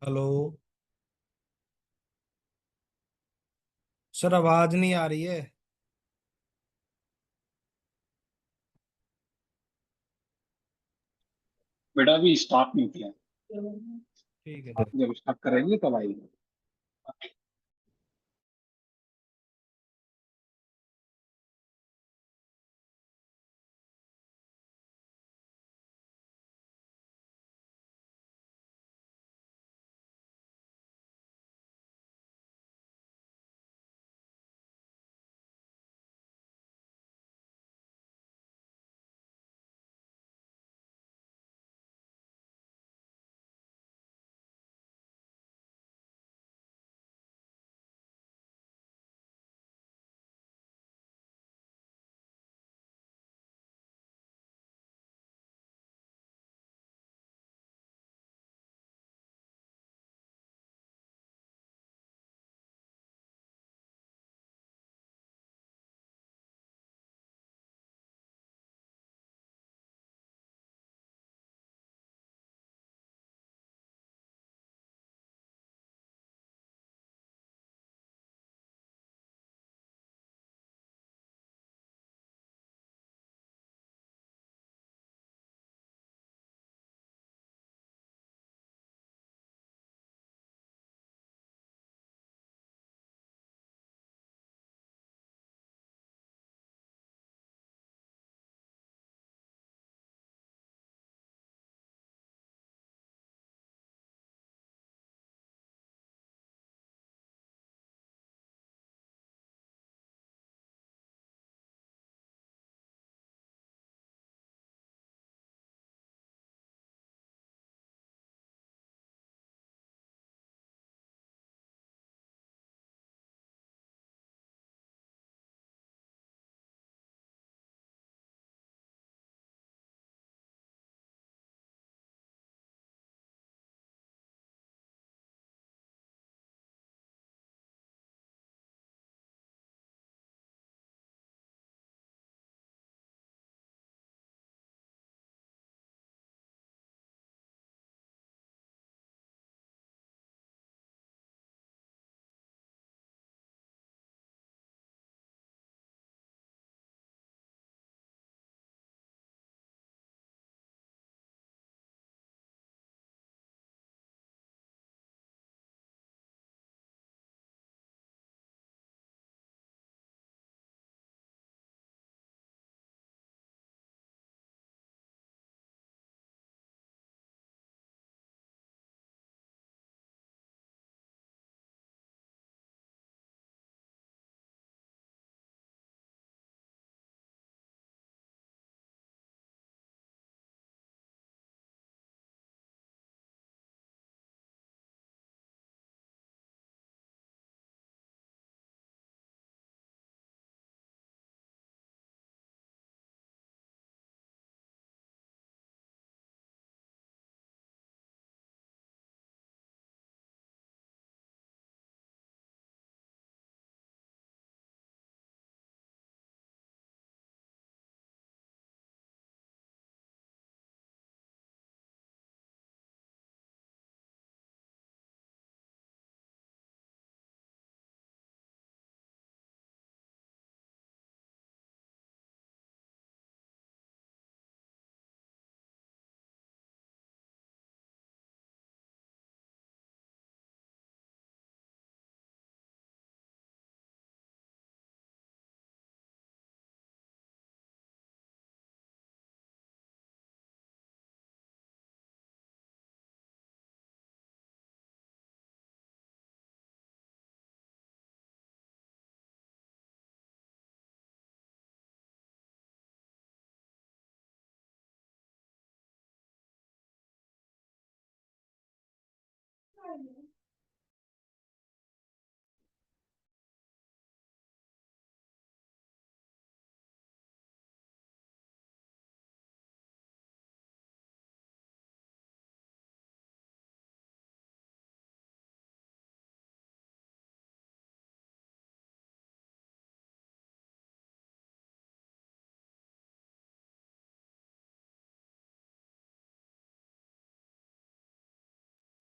Hello. Sir आवाज नहीं आ रही है। बेटा अभी स्टार्ट नहीं किया। ठीक है आप सर। जब स्टार्ट करेंगे तब आइए।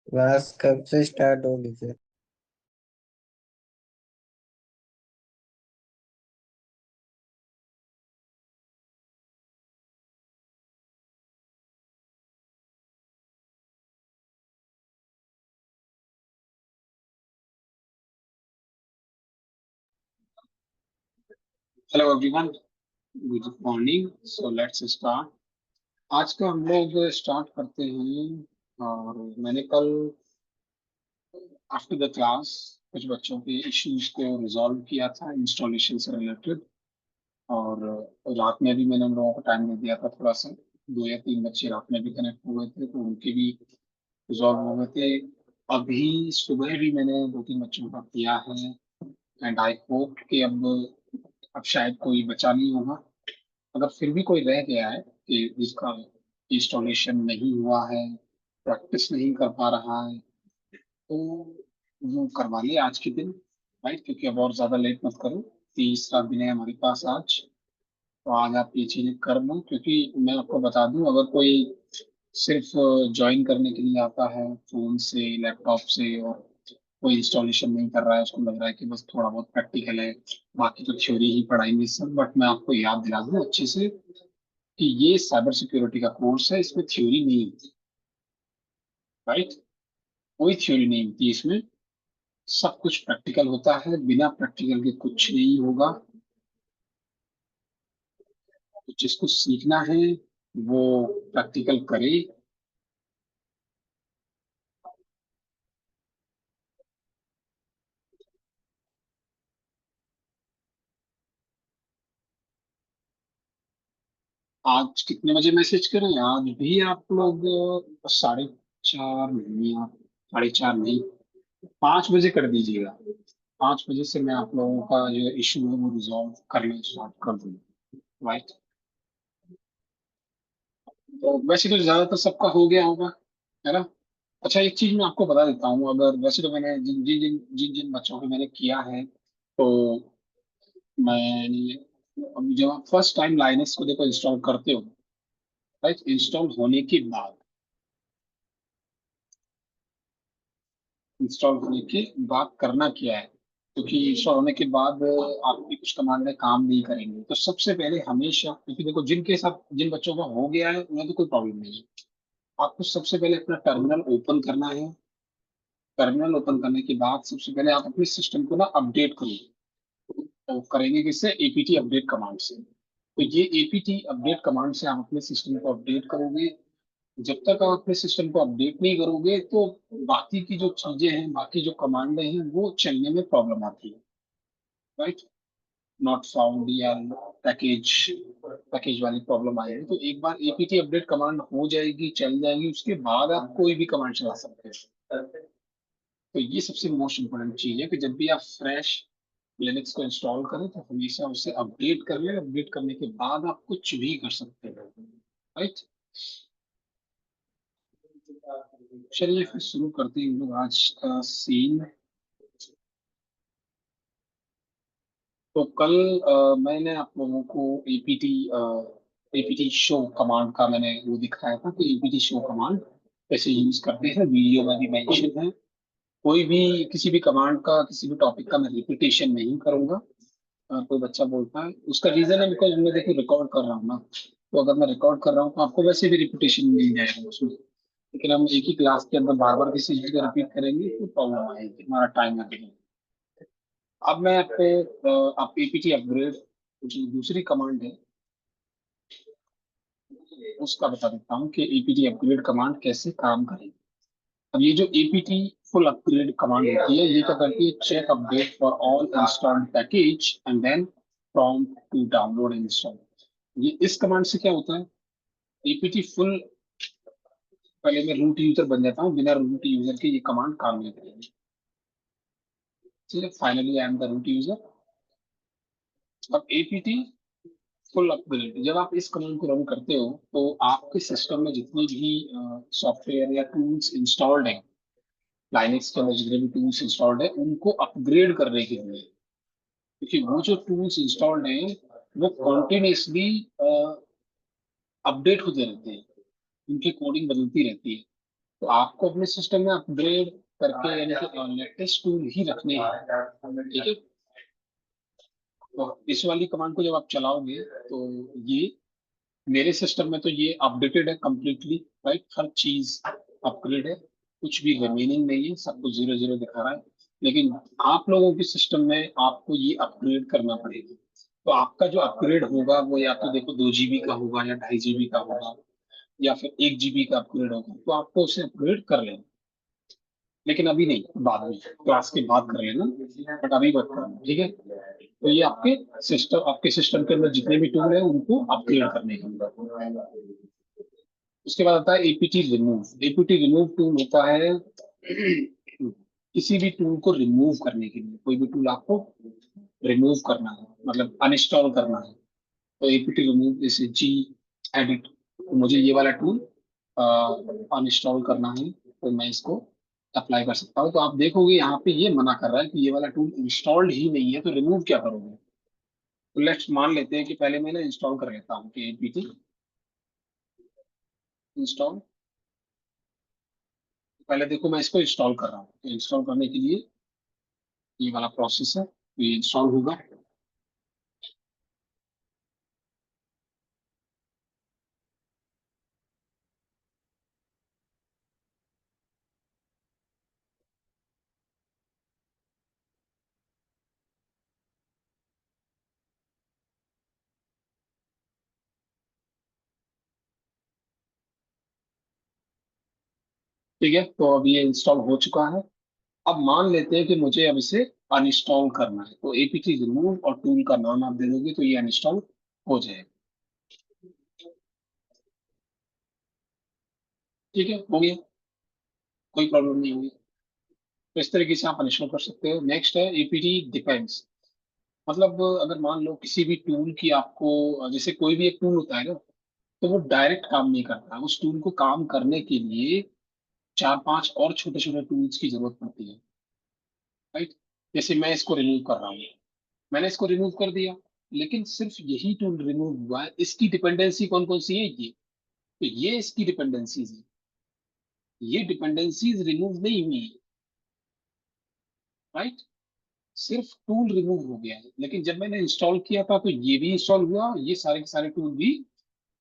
क्लास कब से स्टार्ट होगी फिर? Hello everyone, good morning. So let's start. आज का हम लोग स्टार्ट करते हैं। और मैंने कल आफ्टर द क्लास कुछ बच्चों के इश्यूज को रिजॉल्व किया था इंस्टॉलेशन से रिलेटेड। और रात में भी मैंने उन लोगों को टाइम दे दिया था थोड़ा सा। 2 या 3 बच्चे रात में भी कनेक्ट हुए थे तो उनके भी रिजॉल्व हो गए थे। अभी सुबह भी मैंने 2-3 बच्चों का किया है। एंड आई होप कि अब शायद कोई बचा नहीं होगा। अगर फिर भी कोई रह गया है कि जिसका इंस्टॉलेशन नहीं हुआ है, प्रैक्टिस नहीं कर पा रहा है, तो वो करवा ले आज के दिन। राइट, क्योंकि अब और ज्यादा लेट मत करो। तीसरा दिन है हमारे पास आज। तो आज आप ये चीजें कर लो, क्योंकि मैं आपको बता दूं, अगर कोई सिर्फ ज्वाइन करने के लिए आता है फोन से लैपटॉप से और कोई इंस्टॉलेशन नहीं कर रहा है, उसको लग रहा है कि बस थोड़ा बहुत प्रैक्टिकल है, बाकी तो थ्योरी ही पढ़ाएंगे सब, बट मैं आपको याद दिला दूं अच्छे से कि ये साइबर सिक्योरिटी का कोर्स है, इसमें थ्योरी नहीं होती। राइट, कोई थ्योरी नहीं होती इसमें। सब कुछ प्रैक्टिकल होता है, बिना प्रैक्टिकल के कुछ नहीं होगा। तो जिसको सीखना है वो प्रैक्टिकल करे। आज कितने बजे मैसेज करें? आज भी आप लोग 4:30 नहीं, आप 4:30 नहीं, 5 बजे कर दीजिएगा। 5 बजे से मैं आप लोगों का जो इशू है वो रिजॉल्व करना स्टार्ट कर दूंगा। राइट। तो वैसे तो ज्यादातर सबका हो गया होगा, है ना? अच्छा, एक चीज मैं आपको बता देता हूँ। अगर वैसे तो मैंने जिन जिन बच्चों को मैंने किया है, तो मैंने अभी जब आप फर्स्ट टाइम लाइनेक्स को देखो इंस्टॉल करते हो, राइट, इंस्टॉल होने के बाद करना क्या है? क्योंकि इंस्टॉल होने के बाद आपकी कुछ कमांडें काम नहीं करेंगे। तो सबसे पहले हमेशा, क्योंकि देखो जिनके साथ जिन बच्चों का हो गया है उन्हें तो कोई प्रॉब्लम नहीं है। आपको सबसे पहले अपना टर्मिनल ओपन करना है। टर्मिनल ओपन करने के बाद सबसे पहले आप अपने सिस्टम को ना अपडेट करो। तो करेंगे किससे? एपीटी अपडेट कमांड से। तो ये एपीटी अपडेट कमांड से आप अपने सिस्टम को अपडेट करोगे। जब तक आप अपने सिस्टम को अपडेट नहीं करोगे तो बाकी की जो चीजें हैं, बाकी जो कमांडें हैं, वो चलने में प्रॉब्लम आती है। राइट, नॉट फाउंड या पैकेज पैकेज वाली प्रॉब्लम आएगी। तो एक बार एपीटी अपडेट कमांड हो जाएगी, चल जाएगी, उसके बाद आप कोई भी कमांड चला सकते हैं। तो ये सबसे मोस्ट इम्पोर्टेंट चीज है कि जब भी आप फ्रेश लिनक्स को इंस्टॉल करें तो हमेशा उसे अपडेट कर लें। अपडेट करने के बाद आप कुछ भी कर सकते हैं। राइट। चलिए फिर शुरू करते हैं हम लोग आज का सीन। तो कल मैंने आप लोगों को एपीटी एपीटी शो कमांड का मैंने वो दिखाया था कि एपीटी शो कमांड कैसे यूज करते हैं। वीडियो में भी मेंशन है। कोई भी किसी भी कमांड का, किसी भी टॉपिक का मैं रिपीटेशन नहीं करूंगा। कोई बच्चा बोलता है, उसका रीजन है बिकॉज मैं देखो रिकॉर्ड कर रहा हूँ ना। तो अगर मैं रिकॉर्ड कर रहा हूँ तो आपको वैसे भी रिपीटेशन मिल जाएगा उसमें। लेकिन हम एक ही क्लास के अंदर बार बार किसी चीज को रिपीट करेंगे तो प्रॉब्लम आएगी, हमारा टाइम लगेगा। अब मैं आपको आप एपीटी अपग्रेड जो दूसरी कमांड है उसका बता देता हूँ कि एपीटी अपग्रेड कमांड कैसे काम करेगी। अब ये जो एपीटी फुल अपग्रेड कमांड होती है, ये क्या करती है? Check update for all installed package and then prompt to download install. ये इस कमांड से क्या होता है? एपीटी फुल, पहले मैं रूट यूजर बन जाता हूँ, बिना रूट यूजर के ये कमांड काम नहीं करेगी। ठीक है, finally I am the root user. अब एपीटी फुल अपग्रेड जब आप इस कमांड को रन करते हो तो आपके सिस्टम में जितनी भी सॉफ्टवेयर या टूल्स इंस्टॉल्ड हैं, लाइनेक्स के अंदर जितने भी टूल्स इंस्टॉल्ड है उनको अपग्रेड करने के लिए, क्योंकि वो जो टूल्स इंस्टॉल्ड हैं वो कॉन्टिन्यूसली अपडेट होते रहते हैं, उनकी कोडिंग बदलती रहती है। तो आपको अपने सिस्टम में अपग्रेड करके यानी कि लेटेस्ट टूल ही रखने हैं, ठीक है। तो इस वाली कमांड को जब आप चलाओगे तो ये मेरे सिस्टम में तो ये अपडेटेड है कंप्लीटली, राइट। हर चीज अपग्रेड है, कुछ भी रिमेनिंग नहीं है, सब कुछ 0 0 दिखा रहा है। लेकिन आप लोगों के सिस्टम में आपको ये अपग्रेड करना पड़ेगा। तो आपका जो अपग्रेड होगा वो या तो देखो 2 GB का होगा या 2.5 GB का होगा या फिर 1 GB का अपग्रेड होगा, तो आपको उसे अपग्रेड कर लेना। लेकिन अभी नहीं, बाद में क्लास के बाद कर लेना, बट अभी मत करना, ठीक है। तो ये आपके सिस्टम के अंदर जितने भी टूल है उनको अपग्रेड करने के अंदर। उसके बाद आता है APT remove. APT remove tool होता है किसी भी टूल को रिमूव करने के लिए। कोई भी टूल आपको रिमूव करना है, मतलब अनइंस्टॉल करना है, तो एपीटी रिमूव जैसे जी एडिट, तो मुझे ये वाला टूल अनइंस्टॉल करना है, तो मैं इसको अप्लाई कर सकता हूँ। तो आप देखोगे यहाँ पे ये मना कर रहा है कि ये वाला टूल इंस्टॉल्ड ही नहीं है, तो रिमूव क्या करोगे। तो लेट्स मान लेते हैं कि पहले मैं ना इंस्टॉल कर लेता हूँ कि एपीटी इंस्टॉल। पहले देखो मैं इसको इंस्टॉल कर रहा हूँ, तो इंस्टॉल करने के लिए ये वाला प्रोसेस है, तो ये इंस्टॉल होगा। ठीक है, तो अब ये इंस्टॉल हो चुका है। अब मान लेते हैं कि मुझे अब इसे अनइंस्टॉल करना है, तो एपीटी रिमूव और टूल का नाम आप दे दोगे तो ये अनइंस्टॉल हो जाएगा। ठीक है, हो गया, कोई प्रॉब्लम नहीं होगी। तो इस तरीके से आप अनइंस्टॉल कर सकते हो। नेक्स्ट है एपीटी डिपेंड्स। मतलब अगर मान लो किसी भी टूल की आपको, जैसे कोई भी एक टूल होता है ना, तो वो डायरेक्ट काम नहीं करता। उस टूल को काम करने के लिए 4 5 और छोटे छोटे टूल्स की जरूरत पड़ती है, राइट। जैसे मैं इसको रिमूव कर रहा हूँ, मैंने इसको रिमूव कर दिया, लेकिन सिर्फ यही टूल रिमूव हुआ है, इसकी डिपेंडेंसी कौन कौन सी है ये, तो ये इसकी डिपेंडेंसीज है। ये डिपेंडेंसीज रिमूव नहीं हुई, राइट। सिर्फ टूल रिमूव हो गया है, लेकिन जब मैंने इंस्टॉल किया था तो ये भी इंस्टॉल हुआ, ये सारे के सारे टूल भी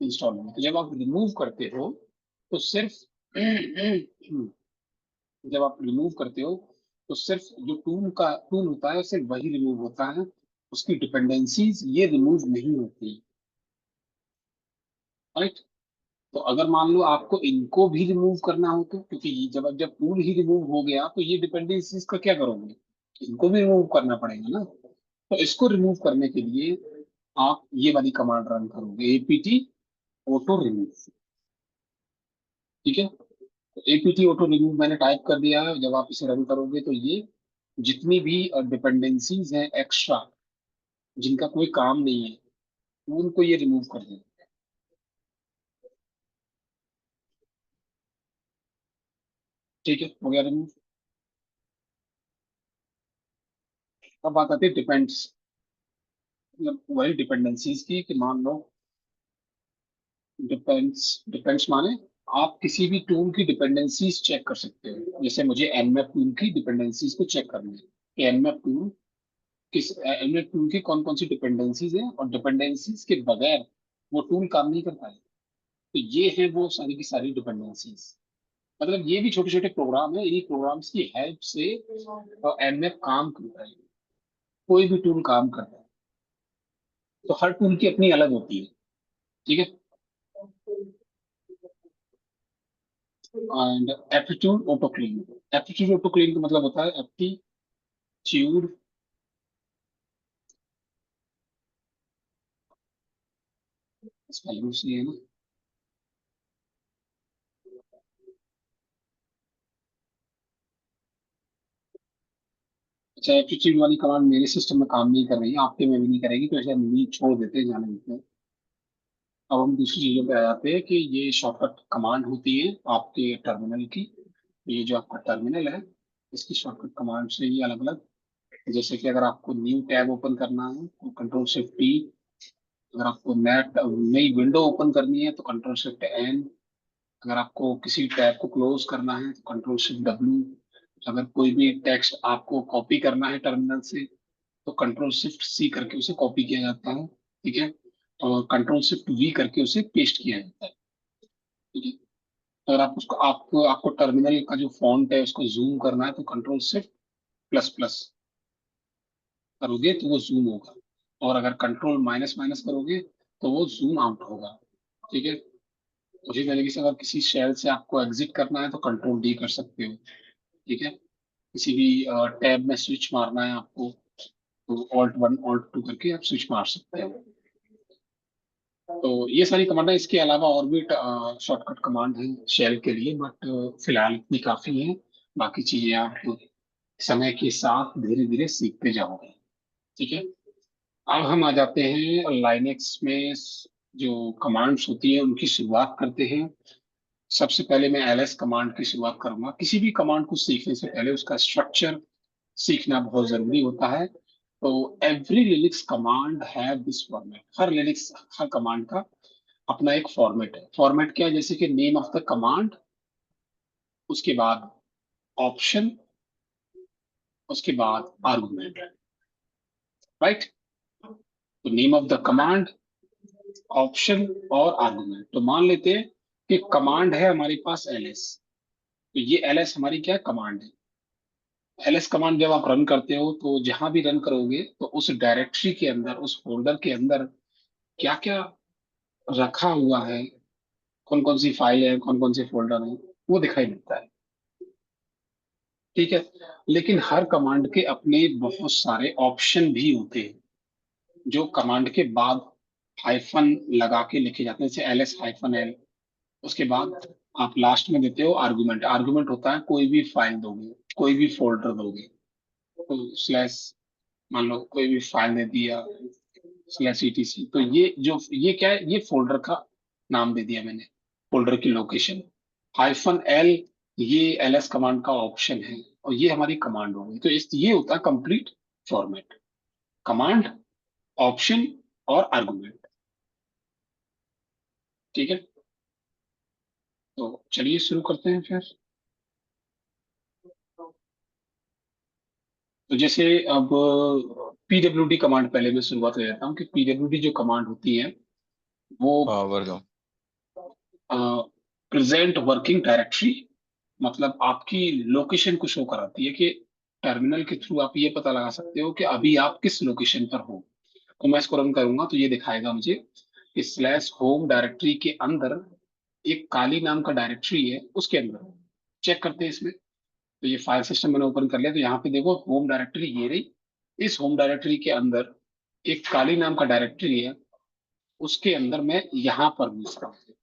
इंस्टॉल हुए। तो जब आप रिमूव करते हो तो सिर्फ जब आप रिमूव करते हो तो सिर्फ जो टूल होता है सिर्फ वही रिमूव होता है, उसकी डिपेंडेंसीज ये रिमूव नहीं होती, राइट। तो अगर मान लो आपको इनको भी रिमूव करना हो, तो क्योंकि जब जब टूल ही रिमूव हो गया तो ये डिपेंडेंसीज का क्या करोगे, इनको भी रिमूव करना पड़ेगा ना। तो इसको रिमूव करने के लिए आप ये वाली कमांड रन करोगे, एपीटी ऑटो रिमूव। ठीक है, तो एपीटी ऑटो रिमूव मैंने टाइप कर दिया है। जब आप इसे रन करोगे तो ये जितनी भी डिपेंडेंसीज हैं एक्स्ट्रा, जिनका कोई काम नहीं है, उनको ये रिमूव कर देगा। ठीक है, हो गया रिमूव। अब बात आती है डिपेंड्स, मतलब वही डिपेंडेंसीज की, कि मान लो डिपेंड्स, डिपेंड्स माने आप किसी भी टूल की डिपेंडेंसीज चेक कर सकते हो। जैसे मुझे एनमैप टूल की डिपेंडेंसीज को चेक करना है कि एनमैप टूल की कौन कौन सी डिपेंडेंसीज है, और डिपेंडेंसीज के बगैर वो टूल काम नहीं करता है। तो ये है वो सारी की सारी डिपेंडेंसीज। मतलब ये भी छोटे छोटे प्रोग्राम है, इन्हीं प्रोग्राम्स की हेल्प से एनमैप काम करता है, कोई भी टूल काम करता है। तो हर टूल की अपनी अलग होती है, ठीक है। And aptitude auto clean. Aptitude auto clean का मतलब होता है एप्टीट्यूड, स्पेलिंग सही है ना। अच्छा, एप्टीट्यूड वाली कमांड मेरे सिस्टम में काम नहीं कर रही है, आपके में भी नहीं करेगी, तो ऐसे हम नहीं छोड़ देते हैं, जाने देते हैं। अब हम दूसरी चीजों पे आ जाते हैं कि ये शॉर्टकट कमांड होती है आपके टर्मिनल की। ये जो आपका टर्मिनल है, इसकी शॉर्टकट कमांड से ये अलग अलग। जैसे कि अगर आपको न्यू टैब ओपन करना है तो कंट्रोल शिफ्ट टी, अगर आपको नई विंडो ओपन करनी है तो कंट्रोल शिफ्ट एन, अगर आपको किसी टैब को क्लोज करना है तो कंट्रोल शिफ्ट डब्ल्यू। अगर कोई भी टेक्स्ट आपको कॉपी करना है टर्मिनल से तो कंट्रोल शिफ्ट सी करके उसे कॉपी किया जाता है, ठीक है। और कंट्रोल शिफ्ट वी करके उसे पेस्ट किया जाता है, ठीक है। अगर आप उसको आपको आपको टर्मिनल का जो फॉन्ट है उसको जूम करना है तो कंट्रोल शिफ्ट प्लस प्लस करोगे तो वो जूम होगा, और अगर कंट्रोल माइनस माइनस करोगे तो वो जूम आउट होगा, ठीक है। उसी तरीके से अगर किसी शेल से आपको एग्जिट करना है तो कंट्रोल डी कर सकते हो, ठीक है। किसी भी टैब में स्विच मारना है आपको तो ऑल्ट वन ऑल्ट टू करके आप स्विच मार सकते हो। तो ये सारी कमांड है, इसके अलावा और भी शॉर्टकट कमांड है शेल के लिए, बट फिलहाल इतनी काफी है। बाकी चीजें आप समय के साथ धीरे धीरे सीखते जाओगे, ठीक है। अब हम आ जाते हैं लाइनेक्स में जो कमांड्स होती है उनकी शुरुआत करते हैं। सबसे पहले मैं एलएस कमांड की शुरुआत करूंगा। किसी भी कमांड को सीखने से पहले उसका स्ट्रक्चर सीखना बहुत जरूरी होता है। तो every Linux command have this format. Her Linux her command का अपना एक फॉर्मेट है। फॉर्मेट क्या है? जैसे कि नेम ऑफ द कमांड, उसके बाद ऑप्शन, उसके बाद आर्गुमेंट, राइट। तो name of the command, option और आर्गुमेंट। तो मान लेते हैं कि कमांड है हमारे पास एलएस, तो ये एलएस हमारी क्या कमांड है। एलएस कमांड जब आप रन करते हो तो जहां भी रन करोगे तो उस डायरेक्टरी के अंदर, उस फोल्डर के अंदर क्या क्या रखा हुआ है, कौन कौन सी फाइल है, कौन कौन से फोल्डर है, वो दिखाई देता है, ठीक है। लेकिन हर कमांड के अपने बहुत सारे ऑप्शन भी होते हैं जो कमांड के बाद हाइफन लगा के लिखे जाते हैं, जैसे एलएस हाइफन एल। उसके बाद आप लास्ट में देते हो आर्गुमेंट। आर्गुमेंट होता है कोई भी फाइल दोगे, कोई भी फोल्डर दोगे, तो स्लैश, मान लो कोई भी फाइल दे दिया स्लैश ईटीसी, तो ये क्या है, ये फोल्डर का नाम दे दिया मैंने, फोल्डर की लोकेशन। हाइफन एल ये एलएस कमांड का ऑप्शन है, और ये हमारी कमांड होगी। तो इस ये होता है कंप्लीट फॉर्मेट, कमांड, ऑप्शन और आर्गुमेंट, ठीक है। तो चलिए शुरू करते हैं फिर। तो जैसे अब पीडब्ल्यूडी कमांड पहले मैं शुरुआत कर देता हूँ कि पीडब्ल्यूडी जो कमांड होती है वो वेलकम। प्रेजेंट वर्किंग डायरेक्टरी, मतलब आपकी लोकेशन को शो कराती है कि टर्मिनल के थ्रू आप ये पता लगा सकते हो कि अभी आप किस लोकेशन पर हो। तो मैं इसको रन करूंगा तो ये दिखाएगा मुझे कि स्लैश होम डायरेक्टरी के अंदर एक काली नाम का डायरेक्टरी है, उसके अंदर चेक करते हैं इसमें। तो ये फाइल सिस्टम मैंने ओपन कर लिया, तो यहाँ पे देखो होम डायरेक्टरी ये रही। इस होम डायरेक्टरी के अंदर एक काली नाम का डायरेक्टरी है, उसके अंदर मैं यहाँ पर हूँ इसका मतलब,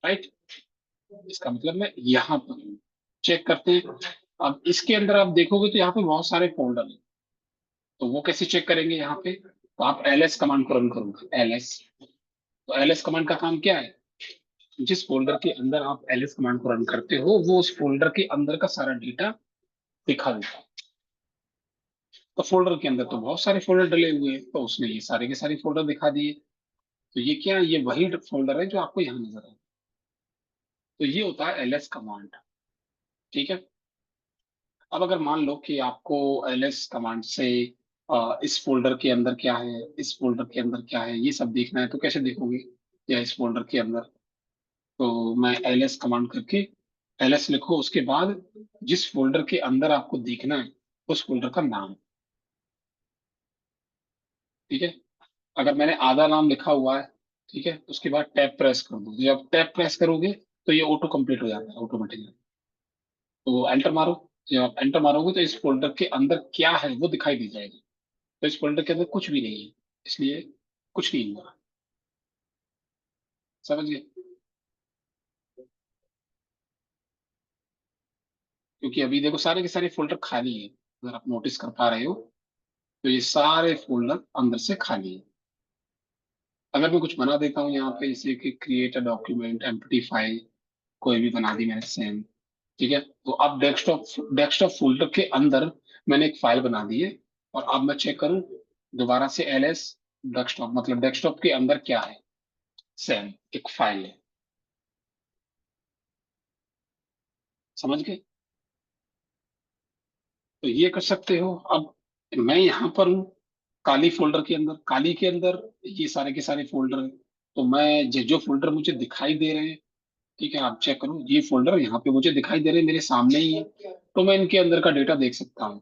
राइट। इसका मतलब मैं यहाँ पर हूँ। चेक करते हैं। अब इसके अंदर आप देखोगे तो यहाँ पे बहुत सारे फोल्डर हैं, तो वो कैसे चेक करेंगे यहाँ पे? तो आप एलएस कमांड को रन करोगे, एलएस। तो एलएस कमांड का काम क्या है? जिस फोल्डर के अंदर आप एलएस कमांड को रन करते हो वो उस फोल्डर के अंदर का सारा डेटा दिखा देता है। तो फोल्डर के अंदर तो बहुत सारे फोल्डर डले हुए हैं, तो उसने ये सारे के सारे फोल्डर दिखा दिए। तो ये क्या है? ये वही फोल्डर है जो आपको यहाँ नजर आए। तो ये होता है एलएस कमांड, ठीक है। अब अगर मान लो कि आपको एलएस कमांड से इस फोल्डर के अंदर क्या है, इस फोल्डर के अंदर क्या है, ये सब देखना है, तो कैसे देखोगे? या इस फोल्डर के अंदर, तो मैं एलएस कमांड करके एलएस लिखो, उसके बाद जिस फोल्डर के अंदर आपको देखना है उस फोल्डर का नाम, ठीक है। अगर मैंने आधा नाम लिखा हुआ है, ठीक है, उसके बाद टैब प्रेस कर दो। जब टैब प्रेस करोगे तो ये ऑटो कंप्लीट हो जाता है ऑटोमेटिकली। तो एंटर मारो। जब आप एंटर मारोगे तो इस फोल्डर के अंदर क्या है वो दिखाई दे जाएगा। तो इस फोल्डर के अंदर कुछ भी नहीं है, इसलिए कुछ नहीं हुआ। समझ गए? क्योंकि अभी देखो सारे के सारे फोल्डर खाली है, अगर आप नोटिस कर पा रहे हो तो ये सारे फोल्डर अंदर से खाली है। अगर मैं कुछ बना देता हूँ यहाँ पे, जैसे कि create a document empty file, कोई भी बना दी मैंने सेम, ठीक है। तो अब डेस्कटॉप डेस्कटॉप फोल्डर के अंदर मैंने एक फाइल बना दी है। और अब मैं चेक करूं दोबारा से, एलएस डेस्कटॉप, मतलब डेस्कटॉप के अंदर क्या है? सेम एक फाइल है। समझ गए? तो ये कर सकते हो। अब मैं यहाँ पर हूँ काली फोल्डर के अंदर, काली के अंदर ये सारे के सारे फोल्डर हैं। तो मैं जो जो फोल्डर मुझे दिखाई दे रहे हैं, ठीक है, आप चेक करो, ये फोल्डर यहाँ पे मुझे दिखाई दे रहे हैं, मेरे सामने ही है। तो मैं इनके अंदर का डेटा देख सकता हूँ।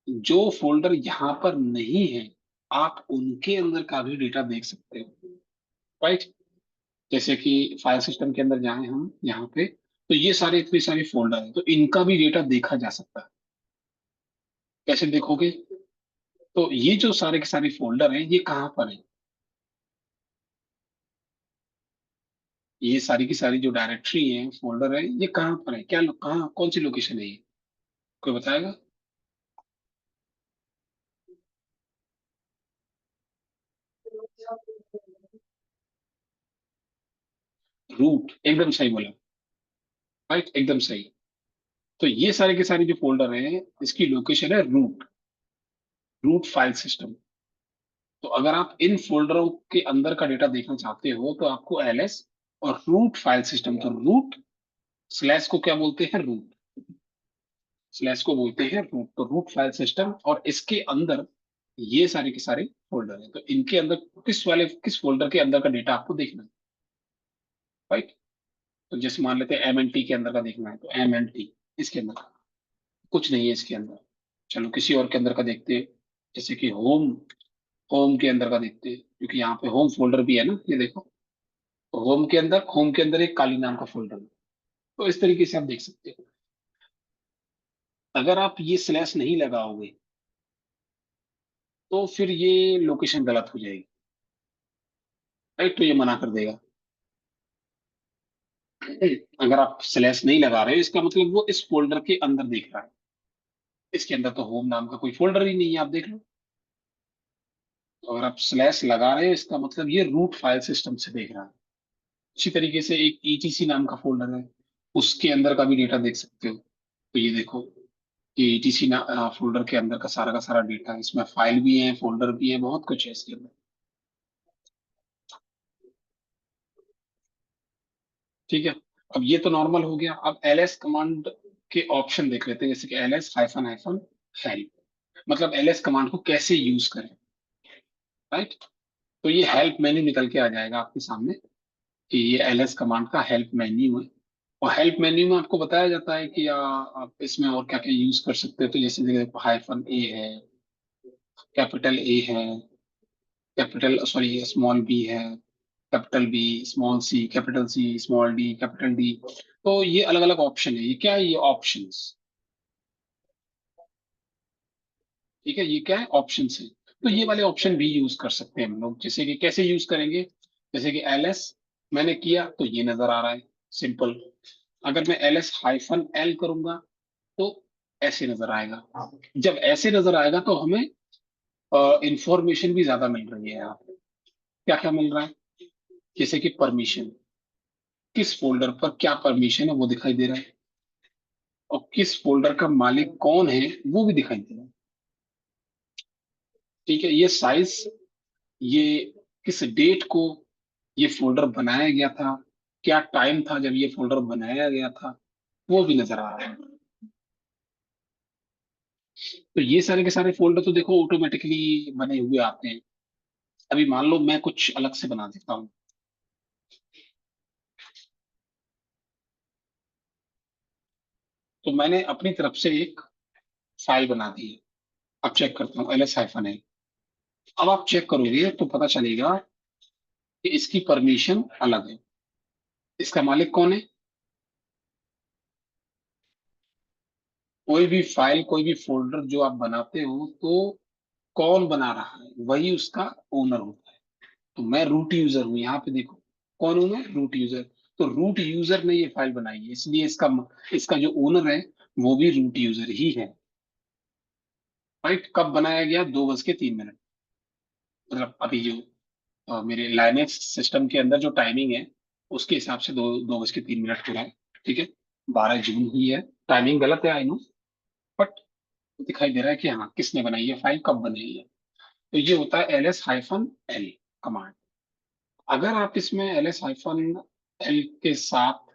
जो फोल्डर यहाँ पर नहीं है, आप उनके अंदर का भी डेटा देख सकते हो। राइट? जैसे कि फाइल सिस्टम के अंदर जाए हम यहाँ पे, तो ये सारे इतने सारे फोल्डर हैं, तो इनका भी डेटा देखा जा सकता है। कैसे देखोगे? तो ये जो सारे के सारे फोल्डर हैं, ये कहाँ पर है? ये सारी की सारी जो डायरेक्टरी है, फोल्डर है, ये कहाँ पर है? कहाँ, कौन सी लोकेशन है ये? कोई बताएगा? रूट, एकदम सही बोला। राइट, एकदम सही। तो ये सारे के सारे जो फोल्डर हैं, इसकी लोकेशन है रूट, रूट फाइल सिस्टम। तो अगर आप इन फोल्डरों के अंदर का डेटा देखना चाहते हो, तो आपको एलएस और रूट फाइल सिस्टम, तो रूट स्लैश को क्या बोलते हैं? रूट स्लैश को बोलते हैं रूट। तो रूट फाइल सिस्टम, और इसके अंदर ये सारे के सारे फोल्डर हैं। तो इनके अंदर किस फोल्डर के अंदर का डेटा आपको देखना है? राइट? तो जैसे मान लेते हैं MNT के अंदर का देखना है, तो MNT इसके अंदर कुछ नहीं है इसके अंदर। चलो किसी और के अंदर का देखते हैं। जैसे कि होम, होम के अंदर का देखते हैं, क्योंकि यहाँ पे होम फोल्डर भी है ना, ये देखो। तो होम के अंदर एक काली नाम का फोल्डर है। तो इस तरीके से आप देख सकते हो। अगर आप ये स्लैश नहीं लगाओगे, तो फिर ये लोकेशन गलत हो जाएगी। राइट? तो ये मना कर देगा। अगर आप स्लैश नहीं लगा रहे हो, इसका मतलब वो इस फोल्डर के अंदर देख रहा है। इसके अंदर तो होम नाम का कोई फोल्डर ही नहीं है, आप देख लो। तो अगर आप स्लैश लगा रहे हो, इसका मतलब ये रूट फाइल सिस्टम से देख रहा है। इसी तरीके से एक ETC नाम का फोल्डर है, उसके अंदर का भी डेटा देख सकते हो। तो ये देखो, ये ETC फोल्डर के अंदर का सारा डेटा है। इसमें फाइल भी है, फोल्डर भी है, बहुत कुछ है इसके अंदर। ठीक है। अब ये तो नॉर्मल हो गया। अब LS कमांड के ऑप्शन देख लेते हैं, जैसे कि LS हाइफन हाइफन हेल्प, मतलब LS कमांड को कैसे यूज करें। राइट? तो ये हेल्प मेन्यू निकल के आ जाएगा आपके सामने, कि ये LS कमांड का हेल्प मेन्यू है। और हेल्प मेन्यू में आपको बताया जाता है कि आप इसमें और क्या क्या यूज कर सकते हो। तो जैसे देखो, हाइफन ए है, कैपिटल ए है, कैपिटल सॉरी स्मॉल बी है, capital B, small C, capital C, small D, capital D. तो ये अलग अलग ऑप्शन है। ये क्या है? ये ऑप्शंस। ठीक है, ये क्या है? ऑप्शंस है। तो ये वाले ऑप्शन भी यूज कर सकते हैं हम लोग। जैसे कि कैसे यूज करेंगे? जैसे कि LS मैंने किया तो ये नजर आ रहा है, सिंपल। अगर मैं LS हाइफन एल करूंगा, तो ऐसे नजर आएगा। जब ऐसे नजर आएगा, तो हमें इंफॉर्मेशन भी ज्यादा मिल रही है यहाँ पे। क्या क्या मिल रहा है? जैसे कि परमिशन, किस फोल्डर पर क्या परमिशन है वो दिखाई दे रहा है, और किस फोल्डर का मालिक कौन है वो भी दिखाई दे रहा है। ठीक है, ये साइज, ये किस डेट को ये फोल्डर बनाया गया था, क्या टाइम था जब ये फोल्डर बनाया गया था, वो भी नजर आ रहा है। तो ये सारे के सारे फोल्डर तो देखो ऑटोमेटिकली बने हुए आते हैं। अभी मान लो मैं कुछ अलग से बना देता हूँ। तो मैंने अपनी तरफ से एक फाइल बना दी है। अब चेक करता हूँ, LS हाइफन है। अब आप चेक करोगे तो पता चलेगा कि इसकी परमिशन अलग है। इसका मालिक कौन है? कोई भी फाइल, कोई भी फोल्डर जो आप बनाते हो, तो कौन बना रहा है? वही उसका ओनर होता है। तो मैं रूट यूजर हूँ, यहाँ पे देखो, कौन हूं मैं? Root user. तो रूट यूजर ने ये फाइल बनाई है, इसलिए इसका इसका जो ओनर है, वो भी रूट यूजर ही है। राइट? कब बनाया गया? 2:03। मतलब अभी जो मेरे लाइनेक्स सिस्टम के अंदर जो टाइमिंग है, उसके हिसाब से 2:03 हो रहा है। ठीक है, 12 जून ही है। टाइमिंग गलत है, आई नो, बट दिखाई दे रहा है कि हाँ, किसने बनाई है फाइल, कब बनाई है। तो ये होता है LS हाइफन एल कमांड। अगर आप इसमें LS हाइफन एल के साथ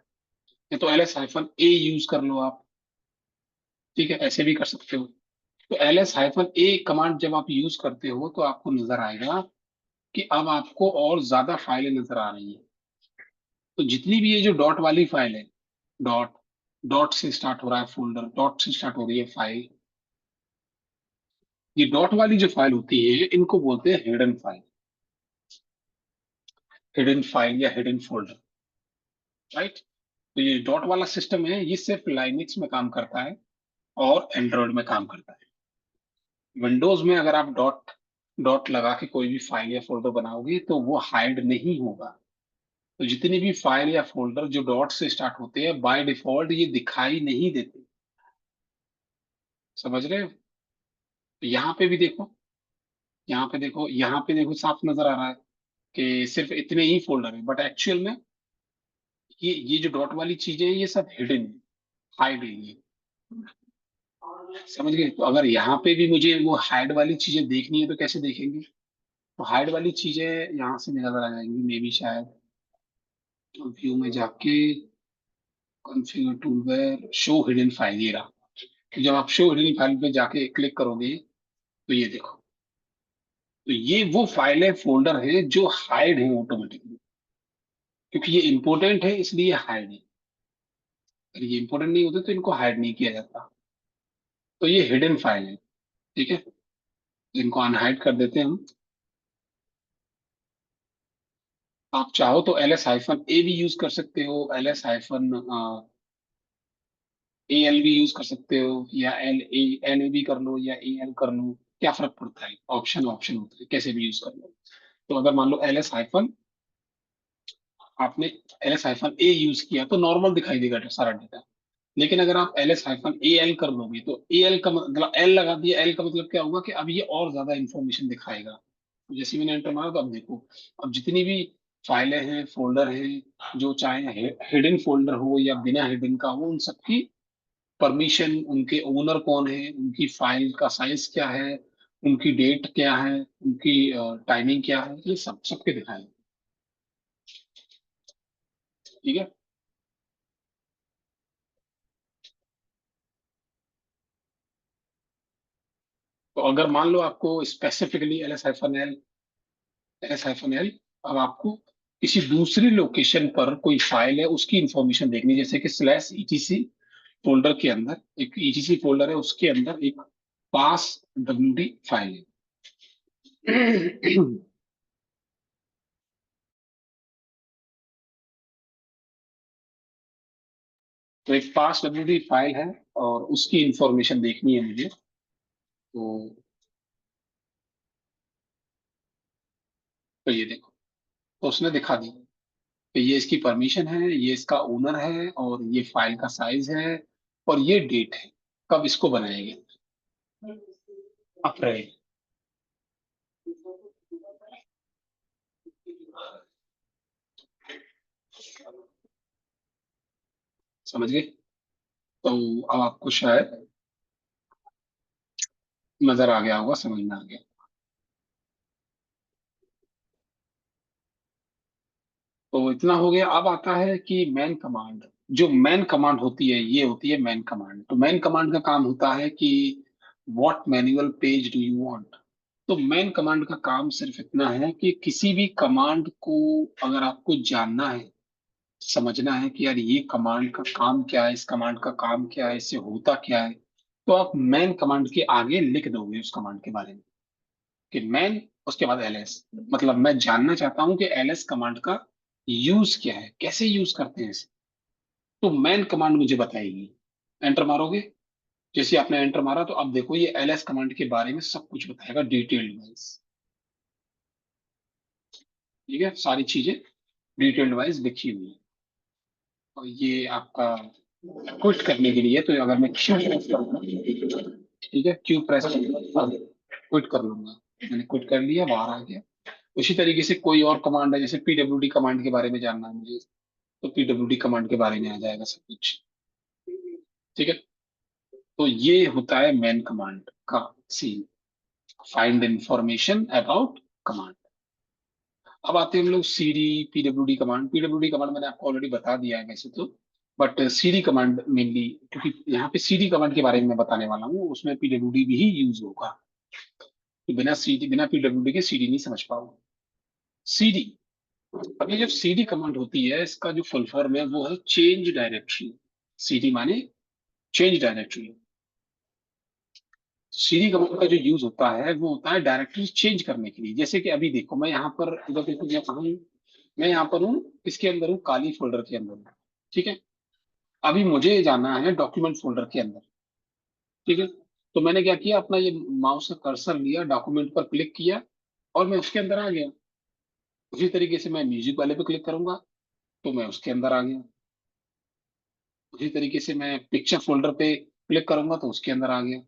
या तो ls-a यूज कर लो आप, ठीक है, ऐसे भी कर सकते हो। तो ls-a कमांड जब आप यूज करते हो तो आपको नजर आएगा कि अब आपको और ज्यादा फाइलें नजर आ रही है। तो जितनी भी ये जो डॉट वाली फाइल है, डॉट, डॉट से स्टार्ट हो रहा है फोल्डर, डॉट से स्टार्ट हो रही है फाइल, ये डॉट वाली जो फाइल होती है इनको बोलते हैं हिडन फाइल, हिडन फाइल या हिडन फोल्डर, राइट। तो ये डॉट वाला सिस्टम है, ये सिर्फ लाइनक्स में काम करता है और एंड्रॉयड में काम करता है। विंडोज में अगर आप डॉट डॉट लगा के कोई भी फाइल या फोल्डर बनाओगे तो वो हाइड नहीं होगा। तो जितनी भी फाइल या फोल्डर जो डॉट से स्टार्ट होते हैं बाय डिफॉल्ट ये दिखाई नहीं देते। समझ रहे हो? तो यहाँ पे भी देखो, यहाँ पे देखो, यहाँ पे देखो, साफ नजर आ रहा है कि सिर्फ इतने ही फोल्डर है, बट एक्चुअल में ये जो डॉट वाली चीजें हैं ये सब हिडन है, हाइड है ये। समझ गए? तो अगर यहाँ पे भी मुझे वो हाइड वाली चीजें देखनी है तो कैसे देखेंगे? तो हाइड वाली चीजें यहाँ से नजर आ जाएंगी मे बी शायद, व्यू में जाके configure toolbar show hidden file, ये रहा। तो जब आप शो हिडन फाइल पे जाके क्लिक करोगे तो ये देखो, तो ये वो फाइल है, फोल्डर है जो हाइड है ऑटोमेटिकली, क्योंकि ये इंपॉर्टेंट है इसलिए हाइड है। अगर ये इंपॉर्टेंट नहीं होते तो इनको हाइड नहीं किया जाता। तो ये हिडन फाइल है, ठीक है। इनको अनहाइड कर देते हैं हम। आप चाहो तो ls-a भी यूज कर सकते हो, ls-al भी यूज कर सकते हो, या la भी कर लो, या al कर लो, क्या फर्क पड़ता है? ऑप्शन ऑप्शन होता है, कैसे भी यूज कर लो। तो अगर मान लो ls- आपने ls-a यूज किया तो नॉर्मल दिखाई देगा सारा डेटा। लेकिन अगर आप ls-al कर लोगे तो al का मतलब l लगा दिया, l का मतलब क्या होगा कि अब ये और ज्यादा इंफॉर्मेशन दिखाएगा। तो जैसे मैंने एंटर मारा तो अब देखो, अब जितनी भी फाइलें हैं, फोल्डर हैं, जो चाहे हिडन फोल्डर हो या बिना हिडन का हो, उन सबकी परमिशन, उनके ओनर कौन है, उनकी फाइल का साइज क्या है, उनकी डेट क्या है, उनकी टाइमिंग क्या है, ये सब सबके दिखाएंगे, ठीक है। तो अगर मान लो आपको स्पेसिफिकली ls-l अब आपको किसी दूसरी लोकेशन पर कोई फाइल है उसकी इंफॉर्मेशन देखनी, जैसे कि /etc फोल्डर के अंदर एक etc फोल्डर है, उसके अंदर एक पास wd फाइल है। तो एक पास wd फाइल है और उसकी इंफॉर्मेशन देखनी है मुझे। तो तो ये देखो, तो उसने दिखा दी। तो ये इसकी परमिशन है, ये इसका ओनर है, और ये फाइल का साइज है, और ये डेट है कब इसको बनाया गया, अप्रैल। समझ गए? तो अब आपको शायद नजर आ गया होगा, समझ में आ गया। तो इतना हो गया। अब आता है कि मैन कमांड। जो मैन कमांड होती है ये होती है मैन कमांड। तो मैन कमांड का काम होता है कि what manual page do you want. तो मैन कमांड का काम सिर्फ इतना है कि किसी भी कमांड को अगर आपको जानना है, समझना है कि यार ये कमांड का काम क्या है, इस कमांड का काम क्या है, इससे होता क्या है, तो आप मैन कमांड के आगे लिख दोगे उस कमांड के बारे में कि मैन, उसके बाद ls। मतलब मैं जानना चाहता हूं कि ls कमांड का यूज क्या है, कैसे यूज करते हैं इसे, तो मैन कमांड मुझे बताएगी। एंटर मारोगे, जैसे आपने एंटर मारा तो अब देखो ये ls कमांड के बारे में सब कुछ बताएगा डिटेल्ड वाइज। ठीक है, सारी चीजें डिटेल्ड वाइज लिखी हुई है। और ये आपका क्विट करने के लिए, तो अगर मैं क्यू प्रेस करूंगा, ठीक है, क्यू प्रेस करूंगा, क्विट कर लूंगा। मैंने क्विट कर लिया, बाहर आ गया। उसी तरीके से कोई और कमांड है, जैसे pwd कमांड के बारे में जानना है मुझे, तो pwd कमांड के बारे में आ जाएगा सब कुछ, ठीक है। तो ये होता है मैन कमांड का scene, find information about command. अब आते हैं हम लोग cd pwd command. pwd command मैंने आपको ऑलरेडी बता दिया है वैसे तो, बट सीडी कमांड मेनली, क्योंकि यहाँ पे सीडी कमांड के बारे में मैं बताने वाला हूँ, उसमें पीडब्ल्यूडी भी ही यूज होगा। तो बिना पीडब्ल्यूडी के सीडी नहीं समझ पाओगे। सीडी, अब ये जो सीडी कमांड होती है, इसका जो फुल फॉर्म है वो है चेंज डायरेक्टरी। सीडी माने चेंज डायरेक्टरी। सीडी कमांड का जो यूज होता है वो होता है डायरेक्टरी चेंज करने के लिए। जैसे कि अभी देखो, मैं यहाँ पर इधर देखो, मैं कहाँ हूँ? मैं यहाँ पर हूँ, किसके अंदर हूँ? काली फोल्डर के अंदर हूँ। ठीक है। अभी मुझे जाना है डॉक्यूमेंट फोल्डर के अंदर। ठीक है। तो मैंने क्या किया, अपना ये माउस का कर्सर लिया, डॉक्यूमेंट पर क्लिक किया और मैं उसके अंदर आ गया। उसी तरीके से मैं म्यूजिक वाले पे क्लिक करूंगा तो मैं उसके अंदर आ गया। उसी तरीके से मैं पिक्चर फोल्डर पे क्लिक करूंगा तो उसके अंदर आ गया।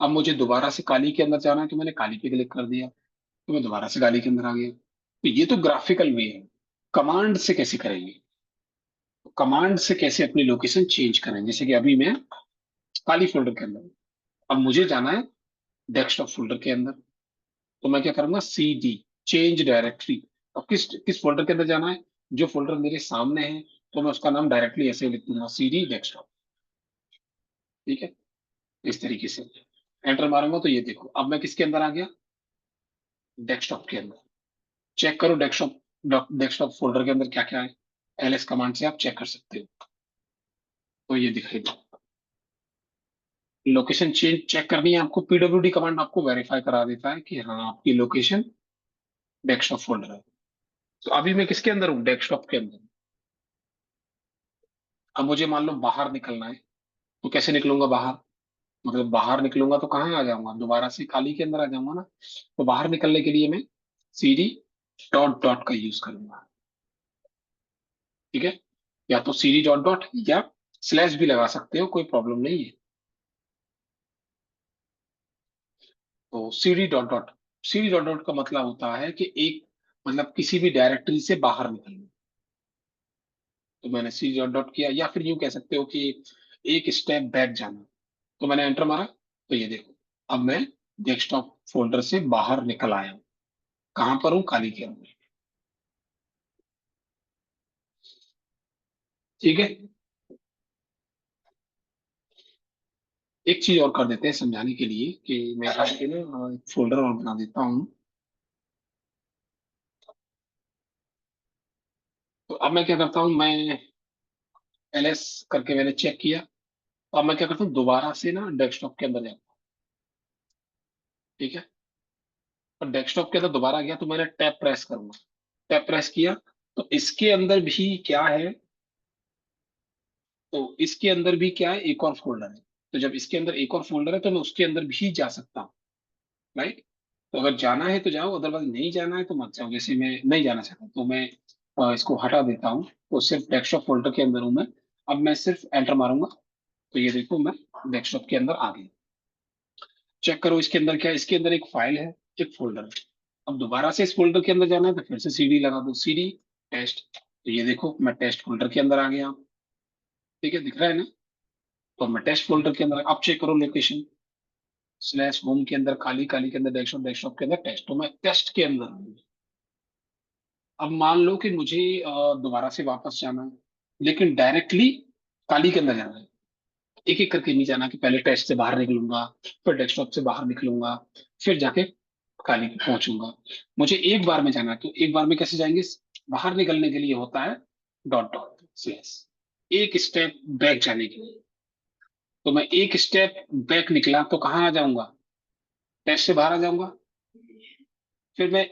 अब मुझे दोबारा से काली के अंदर जाना है तो मैंने काली पे क्लिक कर दिया तो मैं दोबारा से काली के अंदर आ गया। तो ये तो ग्राफिकल वे है। कमांड से कैसे करेंगे? कमांड से कैसे अपनी लोकेशन चेंज करें? जैसे कि अभी मैं काली फोल्डर के अंदर हूं। अब मुझे जाना है डेस्कटॉप फोल्डर के अंदर। तो मैं क्या करूंगा? C D, change directory. अब किस किस फोल्डर के अंदर जाना है? जो फोल्डर मेरे सामने है, तो मैं उसका नाम डायरेक्टली ऐसे लिख दूंगा, सी डी डेस्कटॉप। ठीक है। इस तरीके से एंटर मारूंगा तो ये देखो, अब मैं किसके अंदर आ गया? डेस्कटॉप के अंदर। चेक करो डेस्कटॉप डेस्कटॉप फोल्डर के अंदर क्या क्या है। एलएस कमांड से आप चेक कर सकते हो। तो ये दिखाई दो, लोकेशन चेंज चेक करनी है आपको, पीडब्ल्यूडी कमांड आपको वेरीफाई करा देता है कि हाँ आपकी लोकेशन डेस्कटॉप फोल्डर है। तो अभी मैं किसके अंदर हूँ? डेस्कटॉप के अंदर। अब मुझे मान लो बाहर निकलना है, तो कैसे निकलूंगा बाहर? मतलब बाहर निकलूंगा तो कहाँ आ जाऊंगा? दोबारा से खाली के अंदर आ जाऊंगा ना। तो बाहर निकलने के लिए मैं सीडी डॉट डॉट का यूज करूंगा। ठीक है। या तो सीडी डॉट डॉट या स्लैश भी लगा सकते हो, कोई प्रॉब्लम नहीं है। तो सीडी डॉट डॉट का मतलब होता है कि एक, मतलब किसी भी डायरेक्टरी से बाहर निकलना। तो मैंने सीडी डॉट डॉट किया, या फिर यूं कह सकते हो कि एक स्टेप बैक जाना। तो मैंने एंटर मारा तो ये देखो, अब मैं डेस्कटॉप फोल्डर से बाहर निकल आया हूं। कहां पर हूं? खाली के अंदर। ठीक है। एक चीज और कर देते हैं समझाने के लिए, कि मैं यहाँ पे ना एक फोल्डर और बना देता हूँ। तो अब मैं क्या करता हूँ, मैं एलएस करके मैंने चेक किया। तो अब मैं क्या करता हूँ, दोबारा से ना डेस्कटॉप के अंदर जाता हूँ। ठीक है। और डेस्कटॉप के अंदर दोबारा गया तो मैंने टैब प्रेस करूंगा। टैब प्रेस किया तो इसके अंदर भी क्या है? तो इसके अंदर भी क्या है? एक और फोल्डर है। तो जब इसके अंदर एक और फोल्डर है तो मैं उसके अंदर भी जा सकता हूँ। राइट। तो अगर जाना है तो जाओ, अदरवाइज नहीं जाना है तो मत जाओ। जैसे मैं नहीं जाना चाहता तो मैं इसको हटा देता हूँ, तो सिर्फ डेस्कटॉप फोल्डर के अंदर हूँ मैं। अब मैं सिर्फ एंटर मारूंगा तो ये देखो, मैं डेस्कटॉप के अंदर आ गया। चेक करो इसके अंदर क्या है? इसके अंदर एक फाइल है, एक फोल्डर है। अब दोबारा से इस फोल्डर के अंदर जाना है तो फिर से सीडी लगा दो, सीडी टेस्ट। तो ये देखो, मैं टेस्ट फोल्डर के अंदर आ गया। ठीक है, दिख रहा है ना? तो मैं टेस्ट फोल्डर के अंदर, अब चेक करो लोकेशन, स्लैश होम के अंदर खाली, खाली के अंदर डेस्कटॉप, डेस्कटॉप के अंदर टेस्ट। तो मैं टेस्ट के अंदर हूँ। अब मान लो कि मुझे दोबारा से वापस जाना है, लेकिन डायरेक्टली काली के अंदर जाना है। एक एक करके नहीं जाना कि पहले टेस्ट से बाहर निकलूंगा, फिर डेस्कटॉप से बाहर निकलूंगा, फिर जाके काली पे पहुंचूंगा। मुझे एक बार में जाना है, तो एक बार में कैसे जाएंगे? बाहर निकलने के लिए होता है डॉट डॉट स्लैश, एक स्टेप बैक जाने के लिए। तो मैं एक स्टेप बैक निकला तो कहाँ आ जाऊंगा? टेस्ट से बाहर आ जाऊंगा। फिर मैं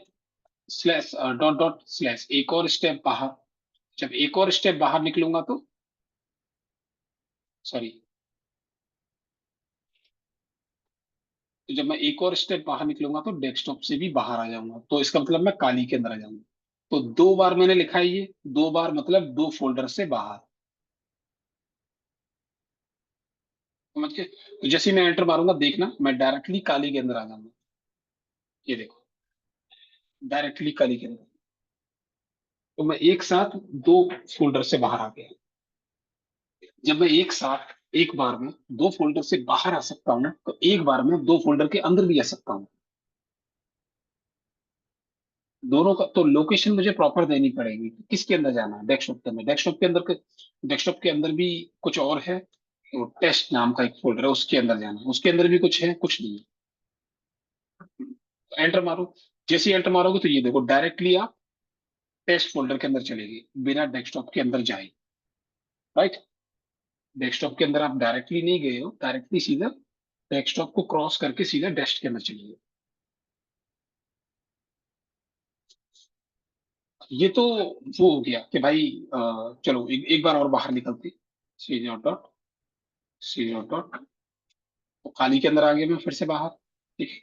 स्लैश डॉट डॉट स्लैश एक और स्टेप बाहर। जब एक और स्टेप बाहर निकलूंगा तो, सॉरी, तो जब मैं एक और स्टेप बाहर निकलूंगा तो डेस्कटॉप से भी बाहर आ जाऊंगा। तो इसका मतलब मैं काली के अंदर आ जाऊंगा। तो दो बार मैंने लिखा है ये, दो बार मतलब दो फोल्डर से बाहर। समझ के? तो जैसे ही मैं एंटर मारूंगा, देखना मैं डायरेक्टली काली के अंदर आ जाऊंगा। ये देखो, डायरेक्टली काली के अंदर। तो मैं एक साथ दो फोल्डर से बाहर आ गया। जब मैं एक साथ एक बार में दो फोल्डर से बाहर आ सकता हूँ, तो एक बार में दो फोल्डर के अंदर भी आ सकता हूँ। दोनों का तो लोकेशन मुझे प्रॉपर देनी पड़ेगी कि किसके अंदर जाना है। डेस्कटॉप के अंदर, डेस्कटॉप के अंदर भी कुछ और है, तो टेस्ट नाम का एक फोल्डर है, उसके अंदर जाना है। उसके अंदर भी कुछ है, कुछ नहीं है। एंटर मारो। जैसे ही एंटर मारोगे तो ये देखो डायरेक्टली आप टेस्ट फोल्डर के अंदर चलेगी, बिना डेस्कटॉप के अंदर जाए। राइट। डेस्कटॉप के अंदर आप डायरेक्टली नहीं गए हो, डायरेक्टली सीधा डेस्कटॉप को क्रॉस करके सीधा डेस्क के अंदर चलिए। ये तो वो हो गया कि भाई चलो एक बार और बाहर निकलते। C dot dot, C dot dot, तो खाली के अंदर आ गया मैं फिर से बाहर। ठीक है।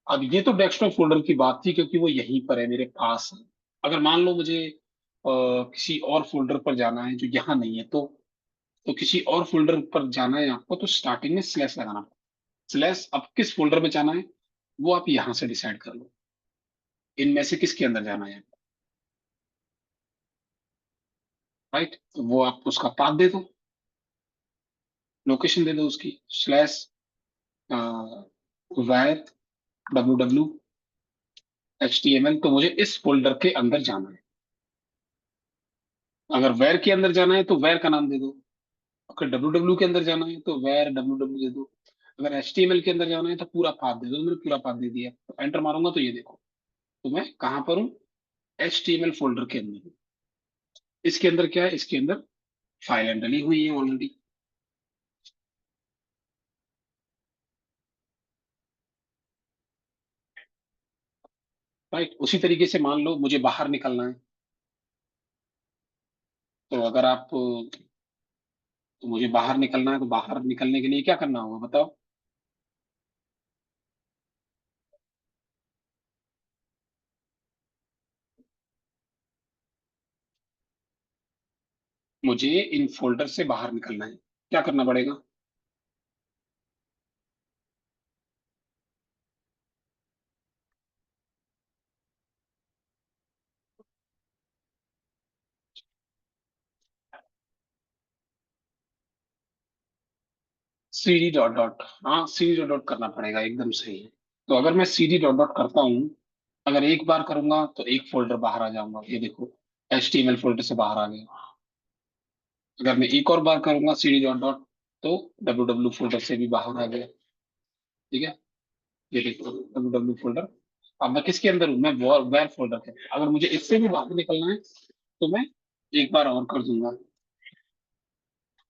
अब ये तो डेस्कटॉप फोल्डर की बात थी क्योंकि वो यहीं पर है, मेरे पास है। अगर मान लो मुझे किसी और फोल्डर पर जाना है जो यहाँ नहीं है, तो किसी और फोल्डर पर जाना है आपको, तो स्टार्टिंग में स्लैश लगाना पड़ेगा। स्लैश अब किस फोल्डर में जाना है वो आप यहां से डिसाइड कर लो, इनमें से किसके अंदर जाना है। राइट, तो वो आप उसका पाथ दे दो, लोकेशन दे दो उसकी, slash var W W H T M L, तो मुझे इस फोल्डर के अंदर जाना है। अगर वेर के अंदर जाना है तो वेर का नाम दे दो। अगर डब्ल्यू डब्ल्यू के अंदर जाना है तो वेर डब्ल्यू डब्ल्यू दे दो। अगर एच टी एम एल के अंदर जाना है तो पूरा पाथ दे दो। मैंने पूरा पाथ दे दिया, तो एंटर मारूंगा तो ये देखो, तो मैं कहाँ पर हूँ, H T M L folder के अंदर हूँ। इसके अंदर क्या है, इसके अंदर फाइलें डली हुई है ऑलरेडी। राइट, उसी तरीके से मान लो मुझे बाहर निकलना है, तो अगर आप तो मुझे बाहर निकलना है, तो बाहर निकलने के लिए क्या करना होगा बताओ। मुझे इन फोल्डर से बाहर निकलना है, क्या करना पड़ेगा। सी डी डॉट डॉट, हाँ सी डी डॉट डॉट करना पड़ेगा, एकदम सही है। तो अगर मैं सी डी डॉट डॉट करता हूँ, अगर एक बार करूंगा तो एक फोल्डर बाहर आ जाऊंगा, ये देखो H T M L folder से बाहर आ गया। अगर मैं एक और बार करूंगा सी डी डॉट डॉट, तो डब्ल्यू डब्ल्यू फोल्डर से भी बाहर आ गया। ठीक है, ये देखो डब्ल्यू डब्ल्यू फोल्डर। अब मैं किसके अंदर हूँ, मैं वेर फोल्डर के। अगर मुझे इससे भी बाहर निकलना है तो मैं एक बार और कर दूंगा।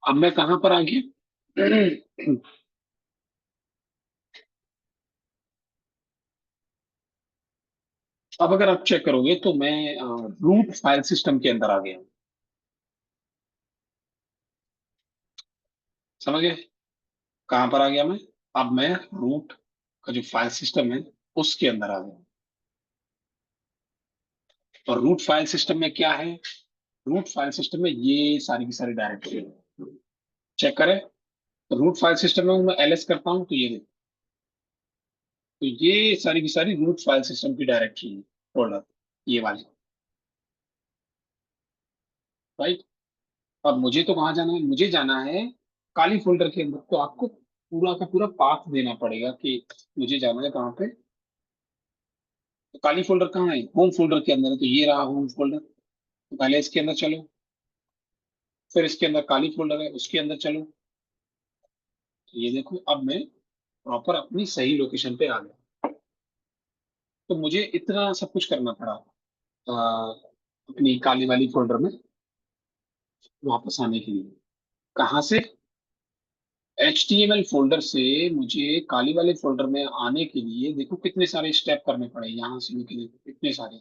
अब मैं कहाँ पर आ गया। अब अगर आप चेक करोगे तो मैं रूट फाइल सिस्टम के अंदर आ गया हूँ। समझ गए कहाँ पर आ गया मैं। अब मैं रूट का जो फाइल सिस्टम है उसके अंदर आ गया। और रूट फाइल सिस्टम में क्या है, रूट फाइल सिस्टम में ये सारी की सारी डायरेक्टरी है। चेक करें, रूट फाइल सिस्टम में मैं एलएस करता हूँ तो ये देखो, तो ये सारी की सारी रूट फाइल सिस्टम की डायरेक्टरी है, फोल्डर ये वाली। राइट। अब मुझे तो कहाँ जाना है, मुझे जाना है काली फोल्डर के अंदर। तो आपको पूरा का पूरा पाथ देना पड़ेगा कि मुझे जाना है कहाँ पे। तो काली फोल्डर कहाँ है, होम फोल्डर के अंदर है, तो ये रहा होम फोल्डर। तो पहले इसके अंदर चलो, फिर इसके अंदर काली फोल्डर है उसके अंदर चलो। तो ये देखो अब मैं प्रॉपर अपनी सही लोकेशन पे आ गया। तो मुझे इतना सब कुछ करना पड़ा अपनी काली वाली फोल्डर में वापस आने के लिए। कहाँ से, HTML फोल्डर से मुझे काली वाले फोल्डर में आने के लिए देखो कितने सारे स्टेप करने पड़े, यहाँ से लेके देखो कितने सारे,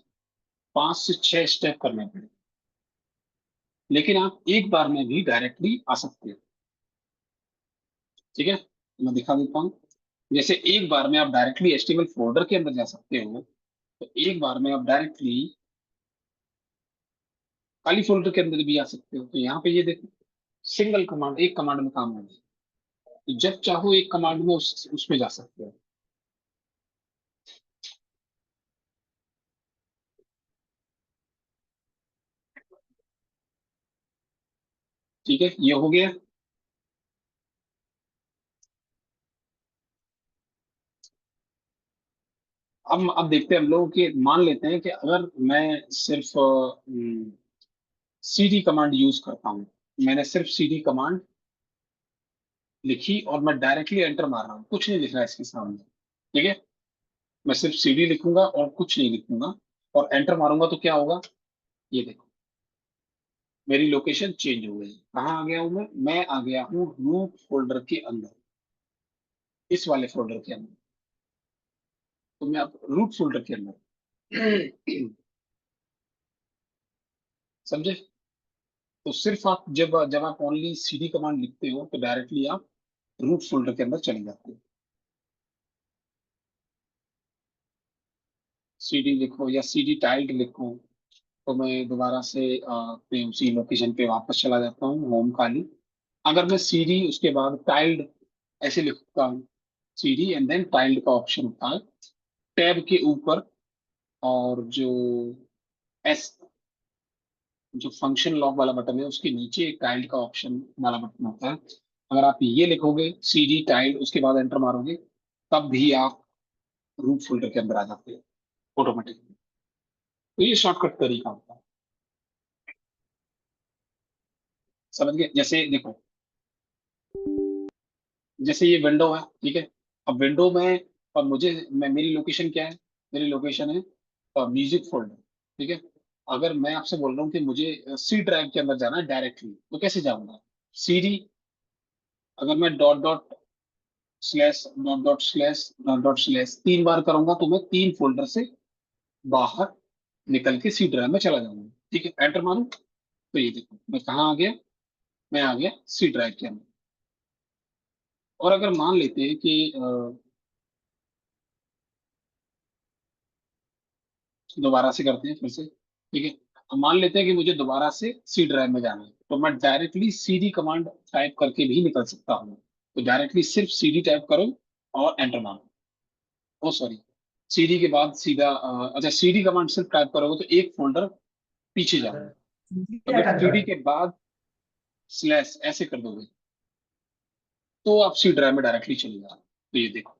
5 से 6 स्टेप करने पड़े। लेकिन आप एक बार में भी डायरेक्टली आ सकते हो। ठीक है, तो मैं दिखा देता हूँ। जैसे एक बार में आप डायरेक्टली HTML फोल्डर के अंदर जा सकते हो, तो एक बार में आप डायरेक्टली काली फोल्डर के अंदर भी आ सकते हो। तो यहाँ पे ये देखो, सिंगल कमांड, एक कमांड में काम होगा। तो जब चाहो एक कमांड में उसमें जा सकते हो। ठीक है, ये हो गया। अब देखते हैं हम लोग कि मान लेते हैं कि अगर मैं सिर्फ सीडी कमांड यूज करता हूँ, मैंने सिर्फ सीडी कमांड लिखी और मैं डायरेक्टली एंटर मार रहा हूँ, कुछ नहीं लिख रहा है इसके सामने। ठीक है, मैं सिर्फ सीडी लिखूंगा और कुछ नहीं लिखूंगा और एंटर मारूंगा तो क्या होगा, ये देखो मेरी लोकेशन चेंज हो गई। कहाँ आ गया हूँ मैं आ गया हूँ रूट फोल्डर के अंदर, इस वाले फोल्डर के अंदर। तो मैं अब रूट फोल्डर के अंदर समझे। तो सिर्फ आप जब जब आप ओनली सीडी कमांड लिखते हो तो डायरेक्टली आप रूट फोल्डर के अंदर चले जाते हो। सीडी लिखो या सीडी टाइल्ड लिखो तो मैं दोबारा से अपने उसी लोकेशन पे वापस चला जाता हूँ, होम खाली। अगर मैं सीडी उसके बाद टाइल्ड ऐसे लिखता हूँ, सीडी एंड देन टाइल्ड का ऑप्शन होता है टैब के ऊपर, और जो एस जो फंक्शन लॉक वाला बटन है उसके नीचे एक टाइल्ड का ऑप्शन वाला बटन होता है। अगर आप ये लिखोगे सीडी टाइल्ड उसके बाद एंटर मारोगे, तब भी आप रूट फोल्डर के अंदर आ जाते हैं ऑटोमेटिकली। तो ये शॉर्टकट तरीका होता है, समझ गए। जैसे देखो, जैसे ये विंडो है, ठीक है। अब विंडो में, और मैं मेरी लोकेशन क्या है, मेरी लोकेशन है म्यूजिक फोल्डर, ठीक है। अगर मैं आपसे बोल रहा हूँ कि मुझे सी ड्राइव के अंदर जाना है डायरेक्टली, तो कैसे जाऊंगा, सीडी, अगर मैं dot dot slash dot dot slash dot dot slash 3 बार करूंगा तो मैं 3 फोल्डर से बाहर निकल के सी ड्राइव में चला जाऊंगा। ठीक है, एंटर मारूं तो ये देखो मैं कहाँ आ गया, मैं आ गया सी ड्राइव के अंदर। और अगर मान लेते हैं कि दोबारा से करते हैं फिर से, ठीक है। अब मान लेते हैं कि मुझे दोबारा से सी ड्राइव में जाना है, तो मैं डायरेक्टली सीडी कमांड टाइप करके भी निकल सकता हूँ। तो डायरेक्टली सिर्फ सीडी टाइप करो और एंटर मारो। ओ सॉरी, सीडी के बाद सीधा अच्छा सीडी कमांड सिर्फ टाइप करोगे तो एक फोल्डर पीछे जाओगे। अगर सीडी के बाद स्लैश ऐसे कर दोगे तो आप सी ड्राइव में डायरेक्टली चले जाओगे। तो ये देखो,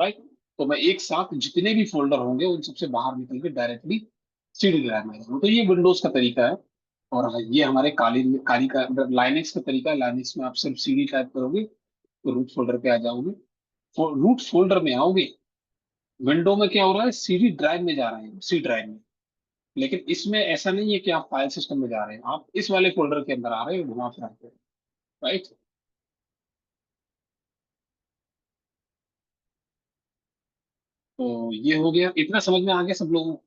राइट। तो मैं एक साथ जितने भी फोल्डर होंगे उन सबसे बाहर निकल के डायरेक्टली सीडी ड्राइव में जाऊंगा। तो ये विंडोज का तरीका है। और हाँ, ये हमारे काली का लाइनेक्स का तरीका है। लाइनेक्स में आप सिर्फ सीडी टाइप करोगे तो रूट फोल्डर पे आ जाओगे। रूट फोल्डर में आओगे, विंडो में क्या हो रहा है, सीडी ड्राइव में जा रहे हैं, सी ड्राइव में। लेकिन इसमें ऐसा नहीं है कि आप फाइल सिस्टम में जा रहे हैं, आप इस वाले फोल्डर के अंदर आ रहे हो घुमा फिरा के, राइट। तो ये हो गया, इतना समझ में आ गया सब लोगों को।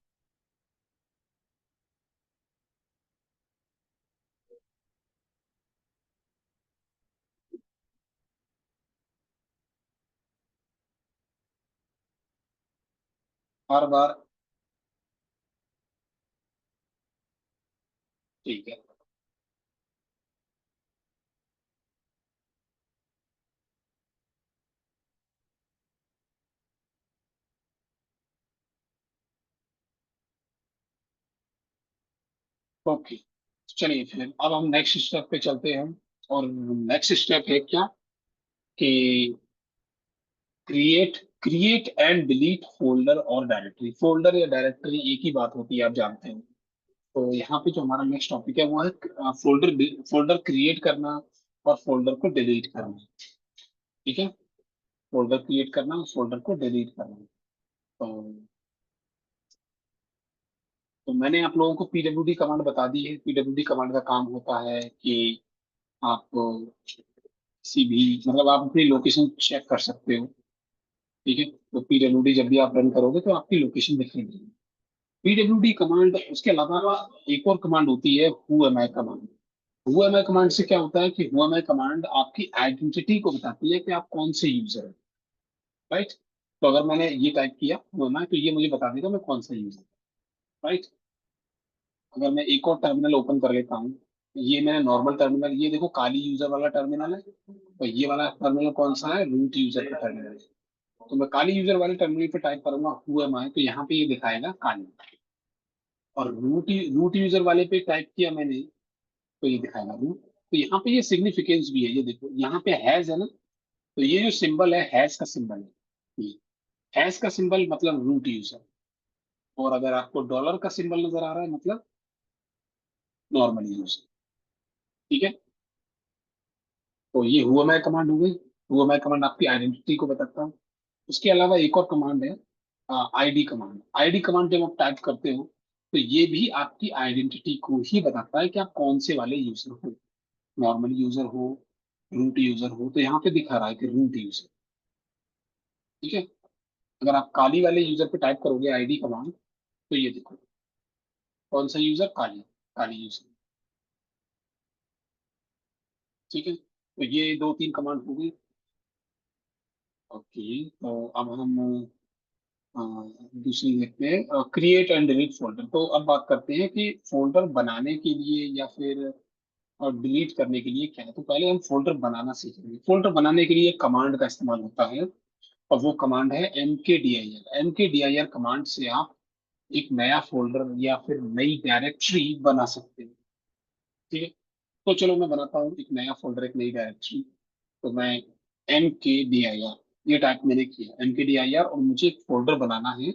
बार बार, ठीक है। ओके, चलिए फिर अब हम नेक्स्ट स्टेप पे चलते हैं। और नेक्स्ट स्टेप है क्या, कि create create and delete folder और डायरेक्टरी। फोल्डर या डायरेक्टरी एक ही बात होती है, आप जानते हैं। तो यहाँ पे जो हमारा नेक्स्ट टॉपिक है वो है फोल्डर फोल्डर क्रिएट करना और फोल्डर को डिलीट करना। ठीक है, फोल्डर क्रिएट करना और फोल्डर को डिलीट करना। तो मैंने आप लोगों को पीडब्ल्यूडी कमांड बता दी है। पीडब्ल्यूडी कमांड का काम होता है कि आप किसी भी, मतलब आप अपनी लोकेशन चेक कर सकते हो। ठीक है, तो पीडब्ल्यूडी जब भी आप रन करोगे तो आपकी लोकेशन दिखेगी। पीडब्ल्यूडी कमांड, उसके अलावा एक और कमांड होती है who am I command. Who am I command से क्या होता है कि हु एम आई कमांड आपकी आइडेंटिटी को बताती है कि आप कौन से यूजर है, राइट। तो अगर मैंने ये टाइप किया हु एम आई तो ये मुझे बता देगा मैं कौन सा यूजर, राइट। अगर मैं एक और टर्मिनल ओपन कर लेता हूँ, ये मेरा नॉर्मल टर्मिनल, ये देखो काली यूजर वाला टर्मिनल है। तो ये वाला टर्मिनल कौन सा है, रूट यूजर का टर्मिनल है। तो मैं काली यूजर वाले टर्मिनल पे टाइप करूंगा हु एम आई, तो यहाँ पे ये दिखाएगा काली। और रूट यूजर वाले पे टाइप किया मैंने तो ये दिखाएगा रूट। तो यहाँ पे ये सिग्निफिकेंस भी है, ये देखो यहाँ पे हैज है ना, तो ये जो सिंबल है हैज का सिंबल है ये। हैश का सिंबल मतलब रूट यूजर, और अगर आपको डॉलर का सिंबल नजर आ रहा है मतलब नॉर्मल यूजर। ठीक है, तो ये हुआ मैं कमांड हो गई। हुआ मैं कमांड आपकी आइडेंटिटी को बताता है। उसके अलावा एक और कमांड है आईडी कमांड। आईडी कमांड जब आप टाइप करते हो तो ये भी आपकी आइडेंटिटी को ही बताता है कि आप कौन से वाले यूजर हो, नॉर्मल यूजर हो, रूट यूजर हो। तो यहाँ पे दिखा रहा है कि रूट यूजर। ठीक है, अगर आप काली वाले यूजर पे टाइप करोगे आईडी कमांड तो ये देखो कौन सा यूजर, काली, काली यूजर। ठीक है, तो ये दो तीन कमांड हो गई। ओके, तो अब हम दूसरी देखते हैं, क्रिएट एंड डिलीट फोल्डर। तो अब बात करते हैं कि फोल्डर बनाने के लिए या फिर डिलीट करने के लिए क्या है। तो पहले हम फोल्डर बनाना सीखेंगे। फोल्डर बनाने के लिए एक कमांड का इस्तेमाल होता है, और वो कमांड है mkdir। mkdir कमांड से आप एक नया फोल्डर या फिर नई डायरेक्टरी बना सकते हैं। ठीक है, तो चलो मैं बनाता हूँ एक नया फोल्डर, एक नई डायरेक्टरी। तो मैं mkdir, ये टाइप मैंने किया mkdir, और मुझे एक फोल्डर बनाना है।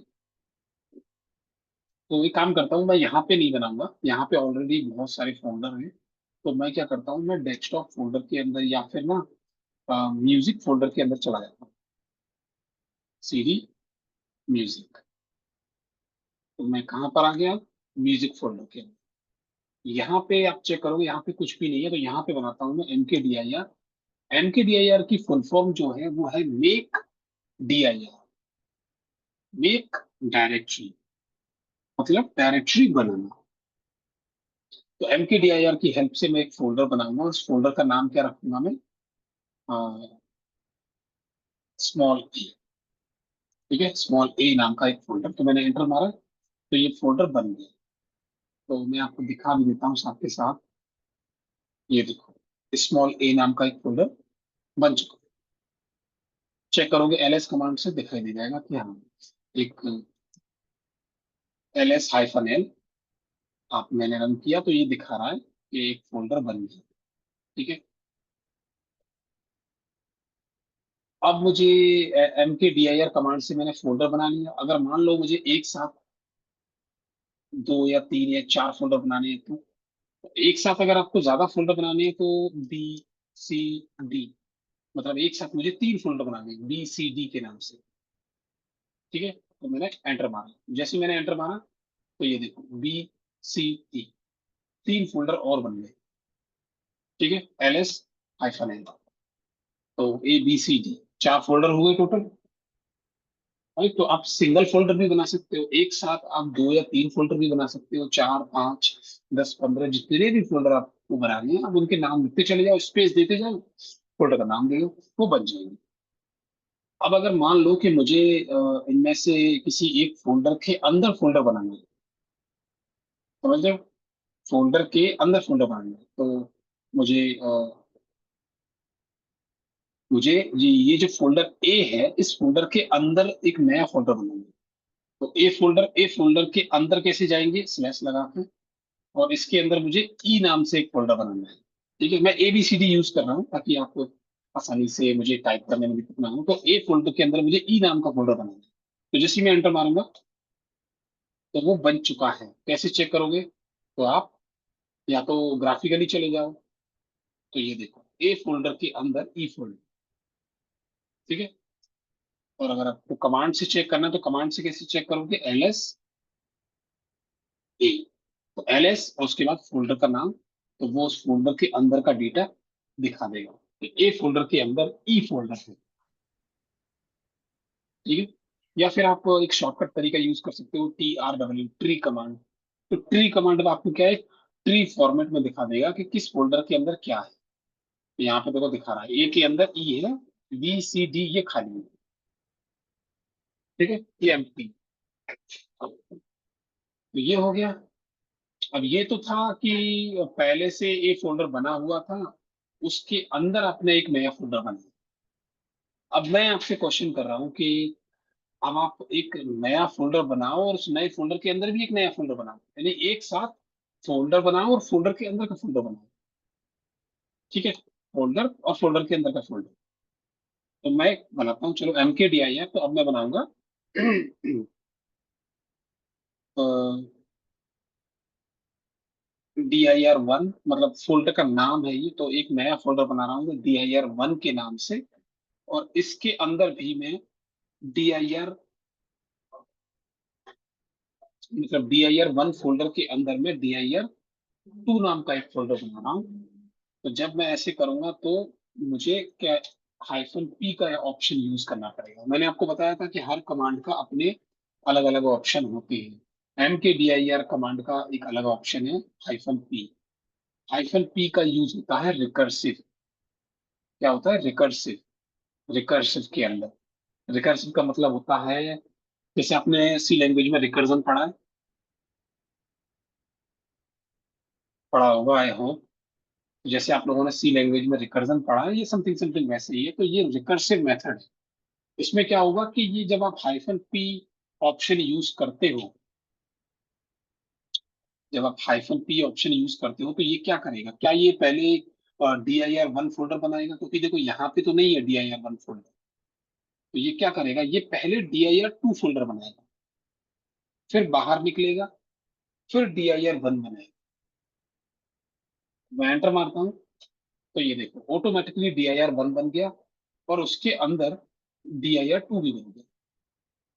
तो एक काम करता हूँ, मैं यहाँ पे नहीं बनाऊंगा, यहाँ पे ऑलरेडी बहुत सारे फोल्डर हैं। तो मैं क्या करता हूँ, मैं डेस्कटॉप फोल्डर के अंदर या फिर ना म्यूजिक फोल्डर के अंदर चला जाता हूँ, सीडी म्यूजिक। तो मैं कहाँ पर आ गया, म्यूजिक फोल्डर के अंदर। यहाँ पे आप चेक करोगे, यहाँ पे कुछ भी नहीं है। तो यहाँ पे बनाता हूँ मैं mkdir। mkdir की फुल फॉर्म जो है वो है मेक dir, मेक डायरेक्टरी, मतलब डायरेक्टरी बनाना। तो mkdir की हेल्प से मैं एक फोल्डर बनाऊंगा। उस फोल्डर का नाम क्या रखूंगा मैं, स्मॉल ए। ठीक है, स्मॉल ए नाम का एक फोल्डर। तो मैंने एंटर मारा तो ये फोल्डर बन गया। तो मैं आपको दिखा भी देता हूँ साथ के साथ। ये देखो, स्मॉल ए नाम का एक फोल्डर बन चुका। चेक करोगे ls कमांड से दिखाई दे जाएगा कि हाँ, एक ls-l आप मैंने रन किया तो ये दिखा रहा है कि एक फोल्डर बन गया। ठीक है, अब मुझे mkdir कमांड से मैंने फोल्डर बना लिया। अगर मान लो मुझे एक साथ दो या तीन या चार फोल्डर बनाने हैं, तो एक साथ अगर आपको ज्यादा फोल्डर बनाने हैं तो बी सी डी, मतलब एक साथ मुझे तीन फोल्डर बनाने हैं बी सी डी के नाम से। ठीक है, तो मैंने एंटर मारा। जैसे मैंने एंटर मारा तो ये देखो बी सी डी, तीन फोल्डर और बन गए। ठीक है, ls-l, तो ए बी सी डी, चार फोल्डर हो गए टोटल। राइट, तो आप सिंगल फोल्डर भी बना सकते हो, एक साथ आप दो या तीन फोल्डर भी बना सकते हो, चार पांच 10 15 जितने भी फोल्डर आपको बनाने हैं आप उनके नाम लिखते चले जाओ, स्पेस देते जाओ, फोल्डर का नाम दे दो, वो बन जाएंगे। अब अगर मान लो कि मुझे इनमें से किसी एक फोल्डर के अंदर फोल्डर बनाना है, समझ रहे हो, फोल्डर के अंदर फोल्डर बनाना है, तो मुझे मुझे ये जो फोल्डर ए है इस फोल्डर के अंदर एक नया फोल्डर बनाना है। तो ए फोल्डर के अंदर कैसे जाएंगे, स्लैश लगा के, और इसके अंदर मुझे ई नाम से एक फोल्डर बनाना है। ठीक है, मैं A B C D use कर रहा हूँ ताकि आपको आसानी से मुझे टाइप करने में दिक्कत ना हो। तो ए फोल्डर के अंदर मुझे ई नाम का फोल्डर बनाना है। तो जैसे ही मैं एंटर मारूंगा तो वो बन चुका है। कैसे चेक करोगे, तो आप या तो ग्राफिकली चले जाओ, तो ये देखो ए फोल्डर के अंदर ई फोल्डर। ठीक है, और अगर आपको कमांड से चेक करना है तो कमांड से कैसे चेक करोगे, ls-a, तो ls और उसके बाद फोल्डर का नाम, तो वो उस फोल्डर के अंदर का डेटा दिखा देगा। तो ए फोल्डर के अंदर ई फोल्डर है। ठीक है, या फिर आप एक शॉर्टकट तरीका यूज कर सकते हो, TRW, ट्री कमांड। तो ट्री कमांड में आपको क्या है, ट्री फॉर्मेट में दिखा देगा कि किस फोल्डर के अंदर क्या है। तो यहाँ पे देखो दिखा रहा है ए के अंदर ई है, बी सी डी ये खाली है। ठीक है, ये एम्प्टी। तो ये हो गया। अब ये तो था कि पहले से एक फोल्डर बना हुआ था, उसके अंदर आपने एक नया फोल्डर बनाया। अब मैं आपसे क्वेश्चन कर रहा हूँ कि अब आप एक नया फोल्डर बनाओ और उस नए फोल्डर के अंदर भी एक नया फोल्डर बनाओ, यानी एक साथ फोल्डर बनाओ और फोल्डर के अंदर का फोल्डर बनाओ। ठीक है, फोल्डर और फोल्डर के अंदर का फोल्डर। तो मैं बनाता हूँ, चलो एम के डी आई है, तो अब मैं बनाऊंगा dir1 मतलब फोल्डर का नाम है ये, तो एक नया फोल्डर बना रहा हूँ dir1 के नाम से। और इसके अंदर भी मैं dir मतलब dir1 फोल्डर के अंदर में dir2 नाम का एक फोल्डर बना रहा हूँ। तो जब मैं ऐसे करूंगा तो मुझे क्या -p का ऑप्शन यूज करना पड़ेगा। मैंने आपको बताया था कि हर कमांड का अपने अलग अलग ऑप्शन होते हैं। mkdir कमांड का एक अलग ऑप्शन है -p। -p का यूज होता है रिकर्सिव। क्या होता है? रिकर्सिव। रिकर्सिव के अंदर रिकर्सिव का मतलब होता है, जैसे आपने सी लैंग्वेज में रिकर्जन पढ़ा है, पढ़ा होगा आई होप। जैसे आप लोगों ने सी लैंग्वेज में रिकर्जन पढ़ा है, ये समथिंग समथिंग वैसे ही है। तो ये रिकर्सिव मेथड है। इसमें क्या होगा कि ये जब आप -p ऑप्शन यूज करते हो, जब आप -p ऑप्शन यूज करते हो तो ये क्या करेगा? क्या ये पहले dir1 फोल्डर बनाएगा? क्योंकि देखो यहाँ पे तो नहीं है dir1 फोल्डर। तो ये क्या करेगा? ये पहले dir2 फोल्डर बनाएगा, फिर बाहर निकलेगा, फिर dir1 बनाएगा। मैं एंटर मारता हूँ तो ये देखो ऑटोमेटिकली dir1 बन गया, और उसके अंदर dir2 भी बन गया।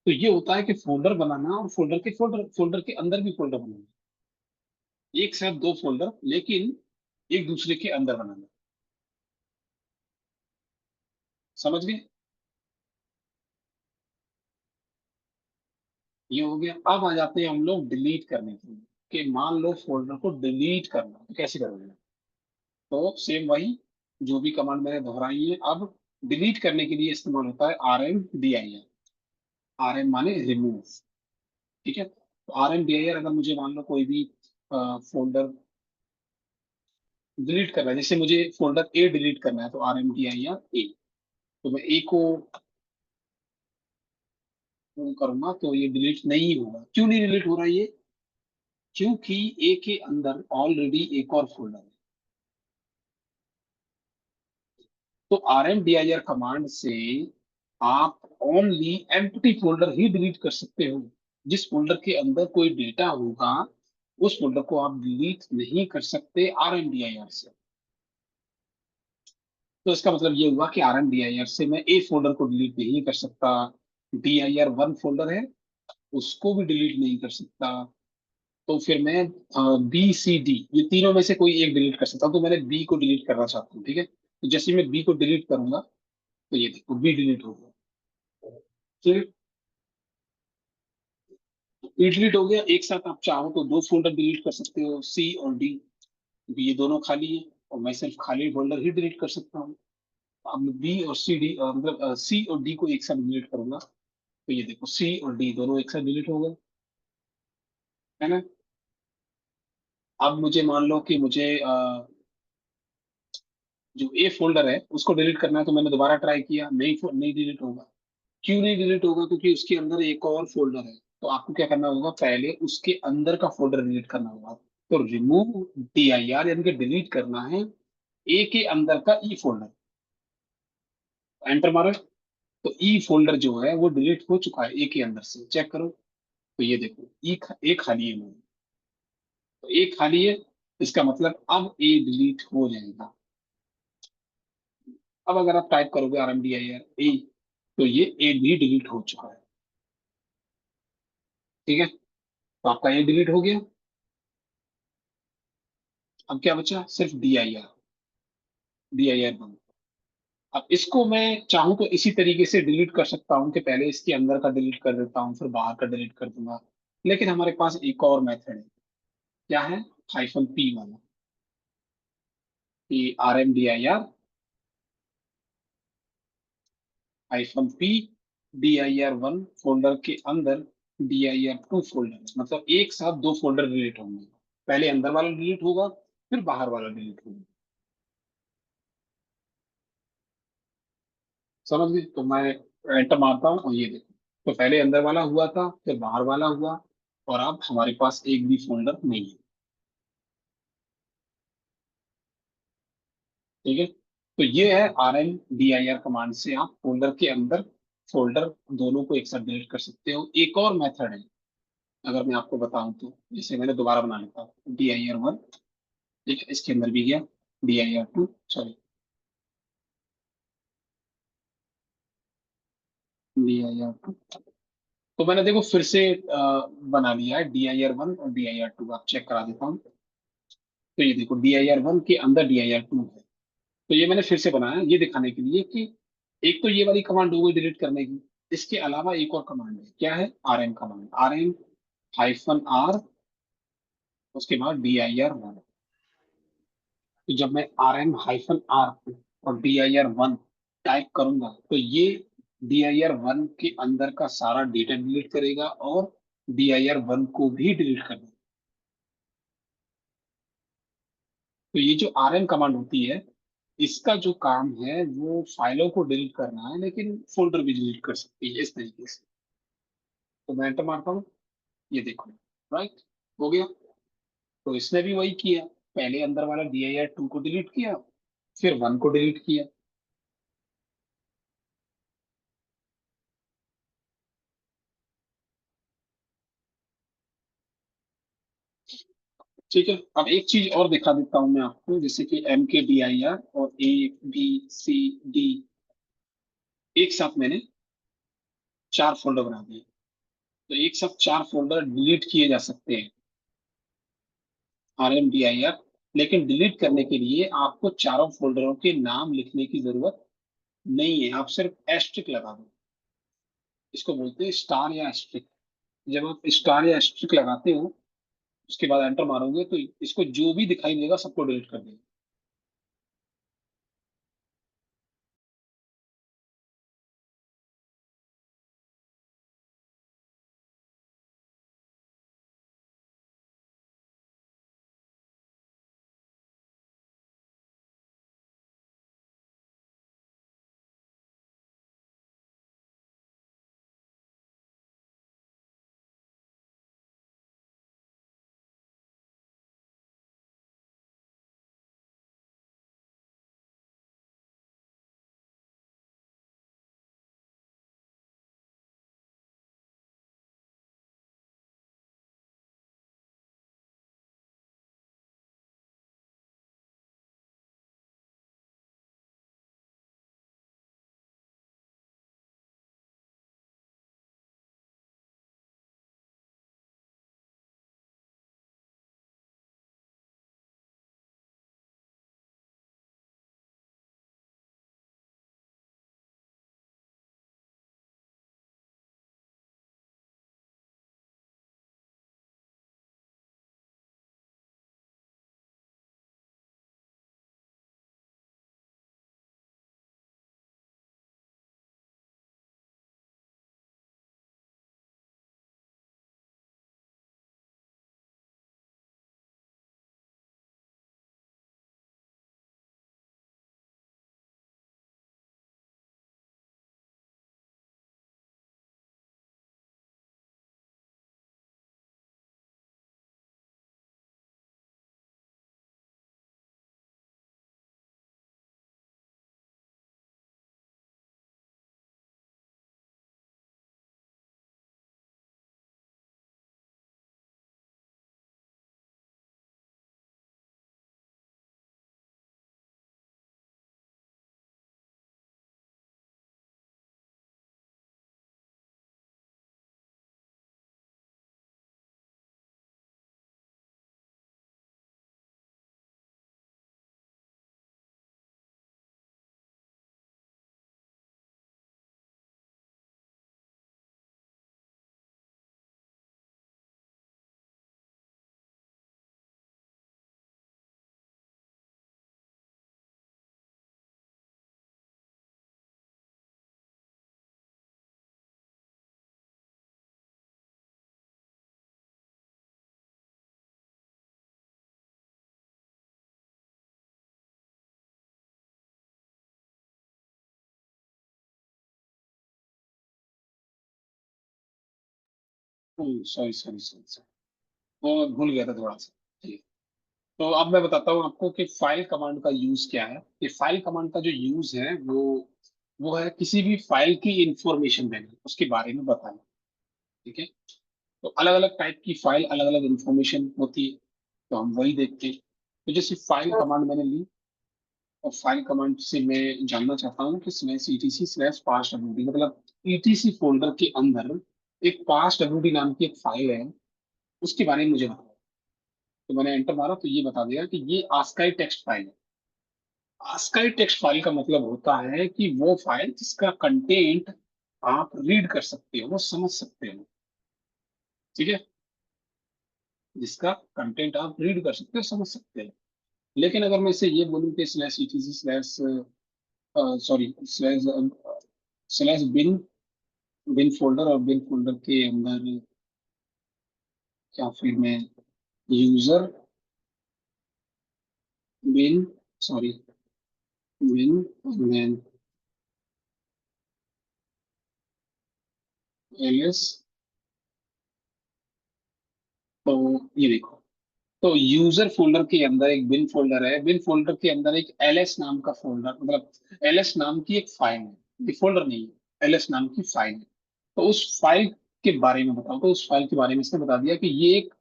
तो ये होता है कि फोल्डर बनाना और फोल्डर फोल्डर के अंदर भी फोल्डर बनाना, एक साथ दो फोल्डर लेकिन एक दूसरे के अंदर बनाना। समझ गए? ये हो गया। अब आ जाते हैं हम लोग डिलीट करने के लिए, कि मान लो फोल्डर को डिलीट करना है, तो कैसे करोगे? तो सेम वही, जो भी कमांड मैंने दोहराई है, अब डिलीट करने के लिए इस्तेमाल होता है rmdir। rm माने रिमूव। ठीक है, तो rmdir अगर मुझे मान लो कोई भी फोल्डर डिलीट करना है, जैसे मुझे फोल्डर ए डिलीट करना है, तो rmdir ए। तो मैं ए को करूंगा तो ये डिलीट नहीं होगा। क्यों नहीं डिलीट हो रहा है ये? क्योंकि ए के अंदर ऑलरेडी एक और फोल्डर है। तो rmdir कमांड से आप ओनली एम्प्टी फोल्डर ही डिलीट कर सकते हो। जिस फोल्डर के अंदर कोई डेटा होगा, उस फोल्डर को आप डिलीट नहीं कर सकते rmdir से। तो इसका मतलब ये हुआ कि rmdir से मैं ए फोल्डर को डिलीट नहीं कर सकता, dir1 फोल्डर है उसको भी डिलीट नहीं कर सकता। तो फिर मैं बी सी डी ये तीनों में से कोई एक डिलीट कर सकता हूँ। तो मैंने बी को डिलीट करना चाहता हूँ, ठीक है? तो जैसे ही मैं बी को डिलीट करूंगा तो ये देखो बी डिलीट हो गया। फिर बी डिलीट हो गया। एक साथ आप चाहो तो दो फोल्डर डिलीट कर सकते हो, सी और डी। ये दोनों खाली है और मैं सिर्फ खाली फोल्डर ही डिलीट कर सकता हूँ। अब बी और सी डी मतलब सी और डी को एक साथ डिलीट करूंगा, तो ये देखो सी और डी दोनों एक साथ डिलीट हो गए, है ना? अब मुझे मान लो कि मुझे जो ए फोल्डर है उसको डिलीट करना है, तो मैंने दोबारा ट्राई किया, नहीं डिलीट होगा। क्यों नहीं डिलीट होगा? क्योंकि उसके अंदर एक और फोल्डर है। तो आपको क्या करना होगा? पहले उसके अंदर का फोल्डर डिलीट करना होगा। तो रिमूव dir यानी कि डिलीट करना है ए के अंदर का ई फोल्डर। एंटर मारो तो ई फोल्डर जो है वो डिलीट हो चुका है ए के अंदर से, चेक करो। तो ये देखो ए खाली है मेरे। तो ए खाली है, इसका मतलब अब ए डिलीट हो जाएगा। अब अगर आप टाइप करोगे rmdir ए, तो ये ए भी डिलीट हो चुका है। ठीक है, तो आपका ये डिलीट हो गया। अब क्या बचा? सिर्फ dir बन। अब इसको मैं चाहूं तो इसी तरीके से डिलीट कर सकता हूं कि पहले इसके अंदर का डिलीट कर देता हूं फिर बाहर का डिलीट कर दूंगा। लेकिन हमारे पास एक और मेथड है। क्या है? -p वाला, कि rmdir -p dir1 फोल्डर के अंदर dir2 फोल्डर है। मतलब एक साथ दो फोल्डर डिलीट होंगे, पहले अंदर वाला डिलीट होगा फिर बाहर वाला डिलीट होगा। समझ गए? तो मैं एंटर मारता हूँ और ये देखो, तो पहले अंदर वाला हुआ था फिर बाहर वाला हुआ, और अब हमारे पास एक भी फोल्डर नहीं है। ठीक है, तो ये है rmdir कमांड से आप फोल्डर के अंदर फोल्डर दोनों को एक साथ डिलीट कर सकते हो। एक और मेथड है, अगर मैं आपको बताऊं तो, जैसे मैंने दोबारा बना लेता हूँ dir1, ठीक है, इसके अंदर भी गया dir2, सॉरी dir2, तो मैंने देखो फिर से बना लिया है dir1 और dir2, आप चेक करा देता हूँ। तो ये देखो dir1 के अंदर dir2 है। तो ये मैंने फिर से बनाया ये दिखाने के लिए कि एक तो ये वाली कमांड हो गई डिलीट करने की, इसके अलावा एक और कमांड है, क्या है, rm कमांड, rm-r, उसके बाद dir1। तो जब मैं rm-r और dir1 टाइप करूंगा तो ये dir1 के अंदर का सारा डेटा डिलीट करेगा और dir1 को भी डिलीट कर देगा। तो ये जो rm कमांड होती है, इसका जो काम है वो फाइलों को डिलीट करना है, लेकिन फोल्डर भी डिलीट कर सकती है इस तरीके से। तो मैं एंटर मारता हूँ, ये देखो, राइट, हो गया। तो इसने भी वही किया, पहले अंदर वाला dir2 को डिलीट किया, फिर 1 को डिलीट किया। ठीक है, अब एक चीज और दिखा देता हूं मैं आपको, जैसे कि mkdir और abcd एक साथ मैंने 4 फोल्डर बना दिए। तो एक साथ 4 फोल्डर डिलीट किए जा सकते हैं rmdir, लेकिन डिलीट करने के लिए आपको चारों फोल्डरों के नाम लिखने की जरूरत नहीं है, आप सिर्फ एस्ट्रिक लगा दो। इसको बोलते हैं स्टार या एस्ट्रिक। जब आप स्टार या एस्ट्रिक लगाते हो, उसके बाद एंटर मारोगे तो इसको जो भी दिखाई देगा सबको डिलीट कर देगा। सॉरी सॉरी सॉरी सॉरी, वो भूल गया था थोड़ा सा। ठीक है, तो अब मैं बताता हूँ आपको कि फाइल कमांड का यूज क्या है। कि फाइल कमांड का जो यूज है वो वो है किसी भी फाइल की इंफॉर्मेशन देना, उसके बारे में बताना। ठीक है, तो अलग अलग टाइप की फाइल, अलग अलग इंफॉर्मेशन होती है, तो हम वही देखते हैं। तो जैसे फाइल कमांड मैंने ली, और फाइल कमांड से मैं जानना चाहता हूँ कि slash ETC slash past WD, मतलब ईटीसी फोल्डर के अंदर एक पास्ट डब्ल्यूडी नाम की एक फाइल है, उसके बारे में मुझे बताओ। तो मैंने एंटर मारा तो ये बता देगा कि ये आस्काई टेक्स्ट फाइल है। आस्काई टेक्स्ट फाइल का मतलब होता है कि वो फाइल जिसका कंटेंट आप रीड कर सकते हो, वो समझ सकते हो। ठीक है, जिसका कंटेंट आप रीड कर सकते हो, समझ सकते हो। लेकिन अगर मैं इसे ये बोलूँ कि slash ETC slash, sorry, slash slash bin, bin folder, और बिन फोल्डर के अंदर क्या फील्ड में, user bin, sorry, bin LS, तो ये देखो, तो यूजर फोल्डर के अंदर एक बिन फोल्डर है, बिन फोल्डर के अंदर एक एलएस नाम का फोल्डर, मतलब एलएस नाम की एक फाइल है, ये फोल्डर नहीं है, एलएस नाम की फाइल है। तो उस फाइल के बारे में बताओ, तो उस फाइल के बारे में इसने बता दिया कि ये एक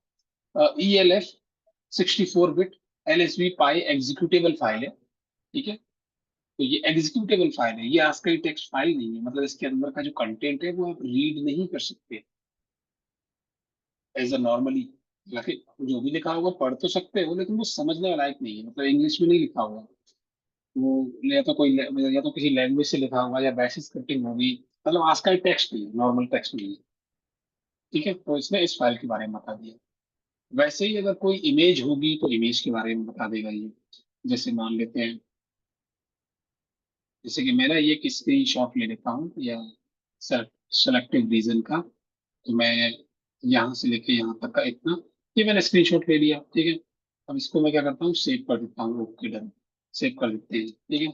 ELF 64 बिट LSB पाई एग्जीक्यूटेबल फाइल है। ठीक है, तो ये एग्जीक्यूटेबल फाइल है, ये आस्काई टेक्स्ट फाइल नहीं है, मतलब इसके अंदर का जो कंटेंट है वो आप रीड नहीं कर सकते एज अ नॉर्मली। हालांकि जो भी लिखा होगा पढ़ तो सकते हो, लेकिन वो समझने लायक नहीं है, मतलब इंग्लिश में नहीं लिखा हुआ वो, या तो कोई या तो किसी लैंग्वेज से लिखा हुआ, या बैश स्क्रिप्टिंग होगी, मतलब आस्काई टेक्स्ट नहीं है, नॉर्मल टेक्स्ट नहीं है। ठीक है, तो इसने इस फाइल के बारे में बता दिया। वैसे ही अगर कोई इमेज होगी तो इमेज के बारे में बता देगा ये। जैसे मान लेते हैं, जैसे कि मैं ना ये एक स्क्रीन शॉट ले लेता हूँ, या सेलेक्टिव रीजन का, तो मैं यहाँ से लेके यहाँ तक का इतना, ये मैंने स्क्रीनशॉट ले लिया। ठीक है, अब इसको मैं क्या करता हूँ, सेव कर देता हूँ। ओके, डन, सेव कर देते हैं। ठीक है,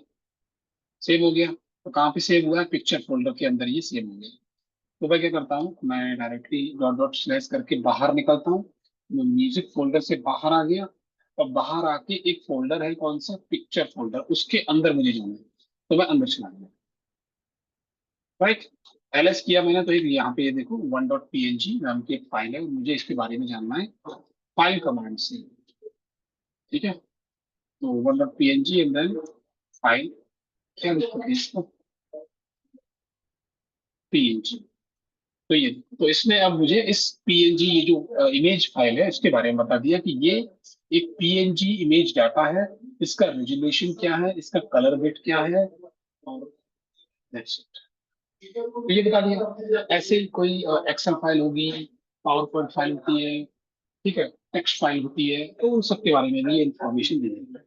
सेव हो गया। तो कहाँ पे सेव हुआ है, पिक्चर फोल्डर के अंदर ये सेव हो गया। तो मैं क्या करता हूँ, मैं डायरेक्टली डॉट डॉट स्लैश करके बाहर निकलता हूँ, मैं म्यूजिक फोल्डर से बाहर आ गया, और बाहर आके एक फोल्डर है, कौन सा, पिक्चर फोल्डर, उसके अंदर मुझे जाना है, तो मैं अंदर चला गया। राइट, एलएस किया मैंने, तो एक यहाँ पे ये देखो 1.png नाम की एक फाइल है, और मुझे इसके बारे में जानना है फाइल कमांड से। ठीक है, तो 1.png एंड देन फाइल, क्या लिखते हैं इसको, png। तो ये, तो इसने अब मुझे इस पीएनजी, ये जो इमेज फाइल है, इसके बारे में बता दिया कि ये एक पीएनजी इमेज डाटा है, इसका रेजोल्यूशन क्या है, इसका कलर बिट क्या है, और दैट्स इट। तो ये बता दिया। ऐसे ही कोई एक्सेल फाइल होगी, पावर पॉइंट फाइल होती है, ठीक है, टेक्स्ट फाइल होती है, तो उन सब के बारे में भी ये इन्फॉर्मेशन दे देंगे।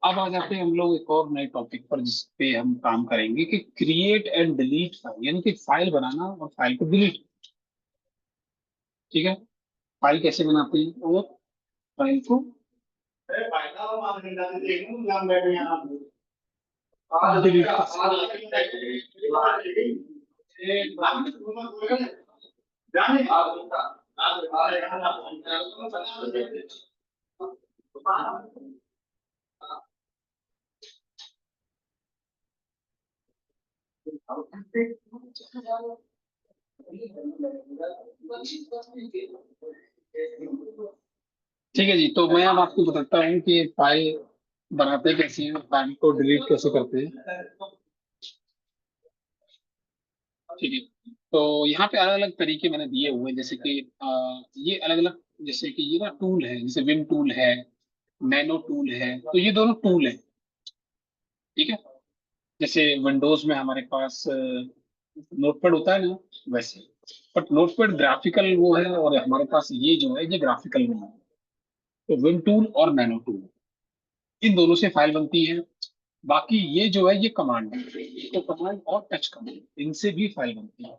अब आ जाते हैं हम लोग एक और नए टॉपिक पर, जिस पे हम काम करेंगे कि क्रिएट एंड डिलीट फाइल, यानी कि फाइल बनाना और फाइल को डिलीट। ठीक है, फाइल कैसे बनाते हैं, और फाइल को डिलीट ठीक है जी, तो मैं अब आपको बताता हूँ कि फाइल बनाते कैसे हैं, फाइल को डिलीट कैसे करते हैं। ठीक है, तो यहाँ पे अलग अलग तरीके मैंने दिए हुए हैं, जैसे कि ये अलग अलग, जैसे कि ये ना टूल है, जैसे विम टूल है, नैनो टूल है, तो ये दोनों टूल है। ठीक है, जैसे विंडोज में हमारे पास नोटपैड होता है ना, वैसे, बट नोटपैड ग्राफिकल वो है, और हमारे पास ये जो है ये ग्राफिकल नहीं है। तो विम टूल और नैनो टूल, इन दोनों से फाइल बनती है। बाकी ये जो है ये कमांड है, तो कमांड और टच कमांड, इनसे भी फाइल बनती है।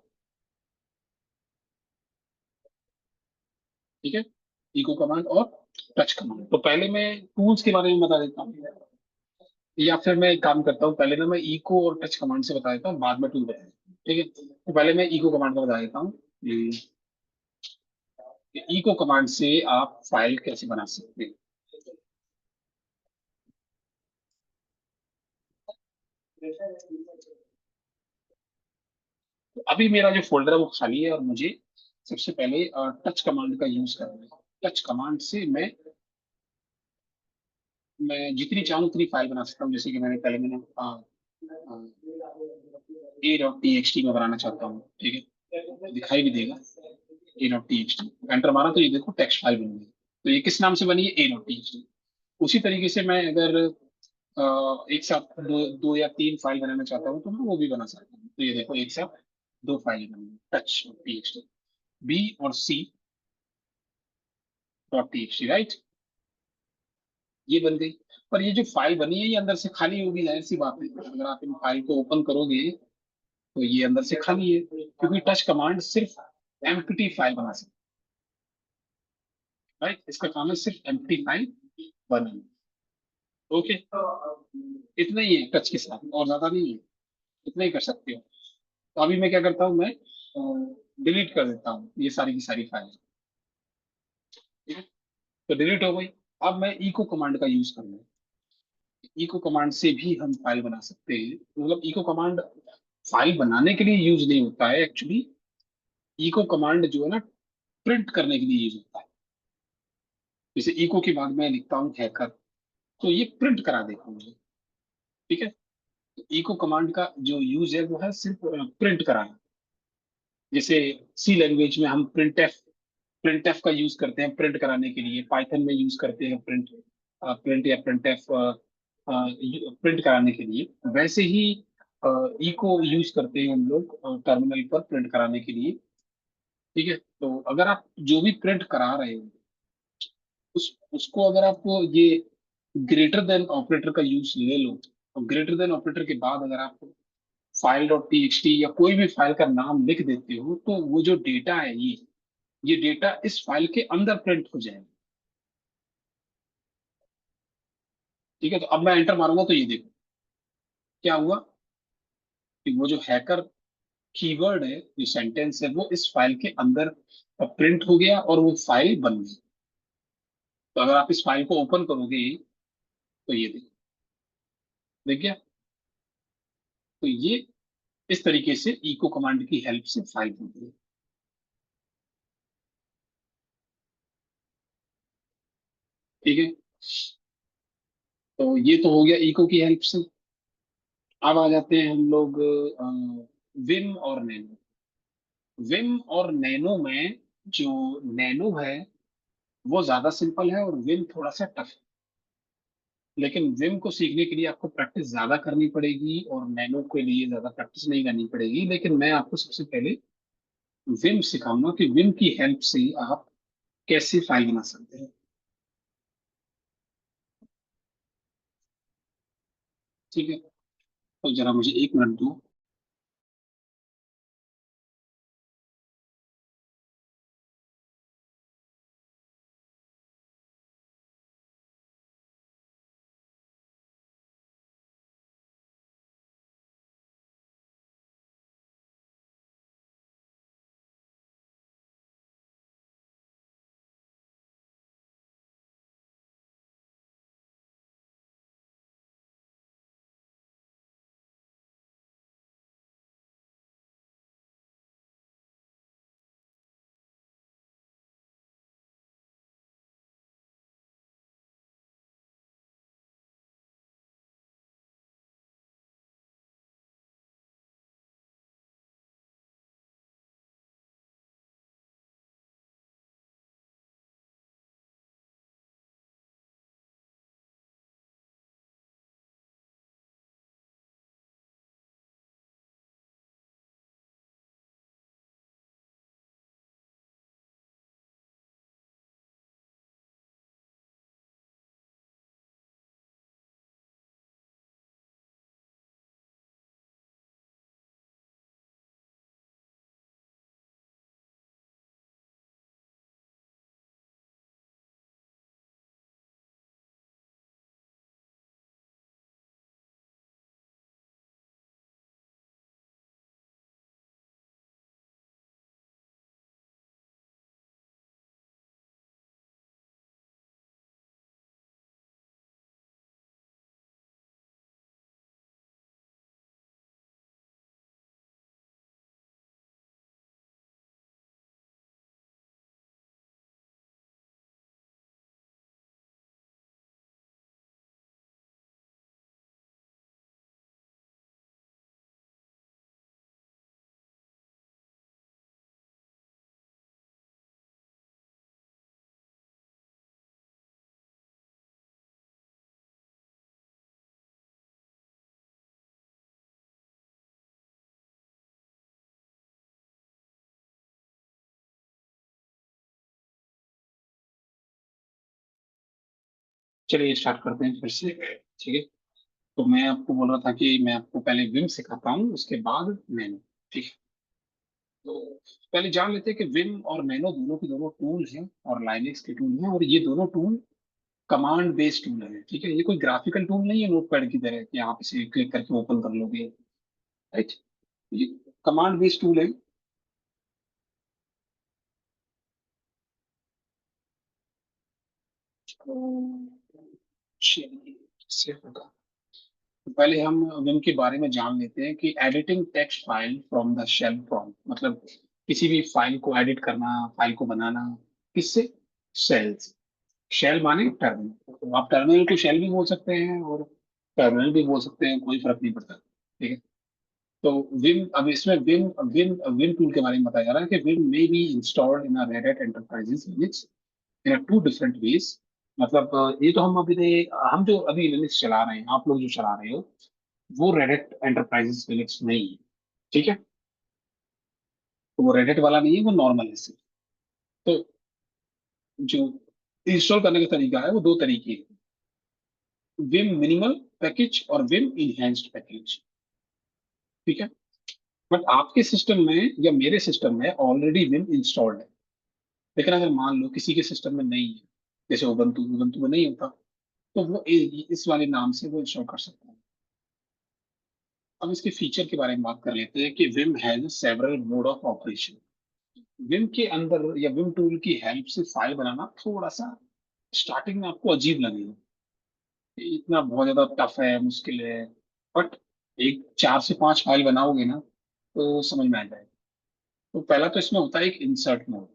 ठीक है, इको कमांड और टच कमांड। तो पहले मैं टूल्स के बारे में बता देता हूँ, या फिर मैं एक काम करता हूँ, पहले ना मैं इको और टच कमांड से बता देता हूँ, बाद में टूल बताऊँ। ठीक है, तो पहले मैं इको कमांड का बता देता हूँ कि इको कमांड से आप फाइल कैसे बना सकते हैं। तो अभी मेरा जो फोल्डर है वो खाली है और मुझे सबसे पहले टच कमांड का यूज करना है। टच कमांड से मैं जितनी चाहूँ उतनी फाइल बना सकता हूँ। जैसे कि मैंने ए डॉट टी एक्स टी में बनाना चाहता हूँ, ठीक है, दिखाई भी देगा ए dot T X T. Enter मारा तो ये देखो टेक्स्ट फाइल बन गई। तो ये किस नाम से बनी है? ए डॉट टी एक्स टी। उसी तरीके से मैं अगर एक साथ दो या तीन फाइल बनाना चाहता हूँ तो मैं वो भी बना सकता हूँ। तो ये देखो एक साथ दो फाइल बन गई, touch T X T, B और C dot T X T, right. ये बन गई। पर ये जो फाइल बनी है ये अंदर से खाली होगी, जाहिर सी बात है। अगर आप इन फाइल को ओपन करोगे तो ये अंदर से खाली है, क्योंकि टच कमांड सिर्फ एम्प्टी फाइल बना सकता है, राइट। इसका काम है सिर्फ एम्प्टी फाइल बनाना। ओके, इतना ही है टच के साथ, और ज्यादा नहीं है। इतना ही कर सकते हो। तो अभी मैं क्या करता हूँ, मैं डिलीट कर देता हूँ ये सारी की सारी फाइल, ठीक है। तो डिलीट हो गई। अब मैं इको कमांड का यूज करूंगा। इको कमांड से भी हम फाइल बना सकते हैं। मतलब इको कमांड फाइल बनाने के लिए यूज नहीं होता है एक्चुअली। इको कमांड जो है ना, प्रिंट करने के लिए यूज होता है। जैसे इको के बाद मैं लिखता हूँ हैकर, तो ये प्रिंट करा देगा मुझे, ठीक है। तो इको कमांड का जो यूज है वो है सिर्फ प्रिंट कराना। जैसे सी लैंग्वेज में हम प्रिंट एफ का यूज करते हैं प्रिंट कराने के लिए। पाइथन में यूज करते हैं प्रिंट या प्रिंट एफ प्रिंट कराने के लिए। वैसे ही इको यूज करते हैं हम लोग टर्मिनल पर प्रिंट कराने के लिए, ठीक है। तो अगर आप जो भी प्रिंट करा रहे हो उसको अगर आप ये ग्रेटर देन ऑपरेटर का यूज ले लो, और ग्रेटर देन ऑपरेटर के बाद अगर आप file dot T X T या कोई भी फाइल का नाम लिख देते हो, तो वो जो डेटा है ये डेटा इस फाइल के अंदर प्रिंट हो जाएगा, ठीक है। तो अब मैं एंटर मारूंगा तो ये देखो क्या हुआ, कि वो जो हैकर कीवर्ड है, जो सेंटेंस है, वो इस फाइल के अंदर प्रिंट हो गया और वो फाइल बन गई। तो अगर आप इस फाइल को ओपन करोगे तो ये देखो, देख गया। तो ये इस तरीके से इको कमांड की हेल्प से फाइल बनती है, ठीक है। तो ये तो हो गया इको की हेल्प से। अब आ जाते हैं हम लोग विम और नैनो। विम और नैनो में जो नैनो है वो ज्यादा सिंपल है और विम थोड़ा सा टफ है। लेकिन विम को सीखने के लिए आपको प्रैक्टिस ज्यादा करनी पड़ेगी और नैनो के लिए ज्यादा प्रैक्टिस नहीं करनी पड़ेगी। लेकिन मैं आपको सबसे पहले विम सिखाऊंगा कि विम की हेल्प से आप कैसे फाइल बना सकते हैं, ठीक है। तो जरा मुझे एक मिनट दो। चलिए स्टार्ट करते हैं फिर से। ठीक है। तो मैं आपको बोल रहा था कि मैं आपको पहले विम सिखाता हूँ, उसके बाद नैनो। ठीक है। तो पहले जान लेते हैं कि विम और नैनो दोनों के दोनों टूल हैं और लाइनेक्स के टूल हैं, और ये दोनों टूल कमांड बेस्ड टूल है। ठीक है। ये कोई ग्राफिकल टूल नहीं है नोटपैड की तरह कि आप इसे क्लिक करके ओपन कर लोगे। राइट। ये कमांड बेस्ड टूल है। चलिए, इससे होगा। तो पहले हम विम के बारे में जान लेते हैं कि editing text file from the shell prompt, मतलब किसी भी फाइल को एडिट करना, फाइल को बनाना, किससे? शेल। शेल माने टर्मिनल। तो आप टर्मिनल को शेल भी बोल सकते हैं और टर्मिनल भी बोल सकते हैं, कोई फर्क नहीं पड़ता। ठीक है। तो विम, अब इसमें विम विम विम टूल के बारे में बताया जा रहा है कि Vim may be installed in Red Hat Enterprises Linux in two different ways. मतलब ये तो हम अभी हम जो अभी लिनक्स चला रहे हैं, आप लोग जो चला रहे हो, वो रेडिट एंटरप्राइजेस लिनक्स नहीं है। ठीक है। तो वो रेडिट वाला नहीं है, वो नॉर्मल है सिर्फ। तो जो इंस्टॉल करने का तरीका है वो दो तरीके हैं, विम मिनिमल पैकेज और विम इनहेंस्ड पैकेज। ठीक है। बट आपके सिस्टम में या मेरे सिस्टम में ऑलरेडी विम इंस्टॉल्ड है। लेकिन अगर मान लो किसी के सिस्टम में नहीं है, जैसे उबंटू उबंटू में नहीं होता, तो वो इस वाले नाम से वो इंस्टॉल कर सकता है। अब इसके फीचर के बारे में बात कर लेते हैं कि Vim has several mode of operation. Vim के अंदर या विम टूल की हेल्प से फाइल बनाना थोड़ा सा स्टार्टिंग में आपको अजीब लगेगा, ये इतना बहुत ज्यादा टफ है, मुश्किल है। बट एक 4 से 5 फाइल बनाओगे ना, तो समझ में आ जाएगा। तो पहला तो इसमें होता है एक इंसर्ट मोड।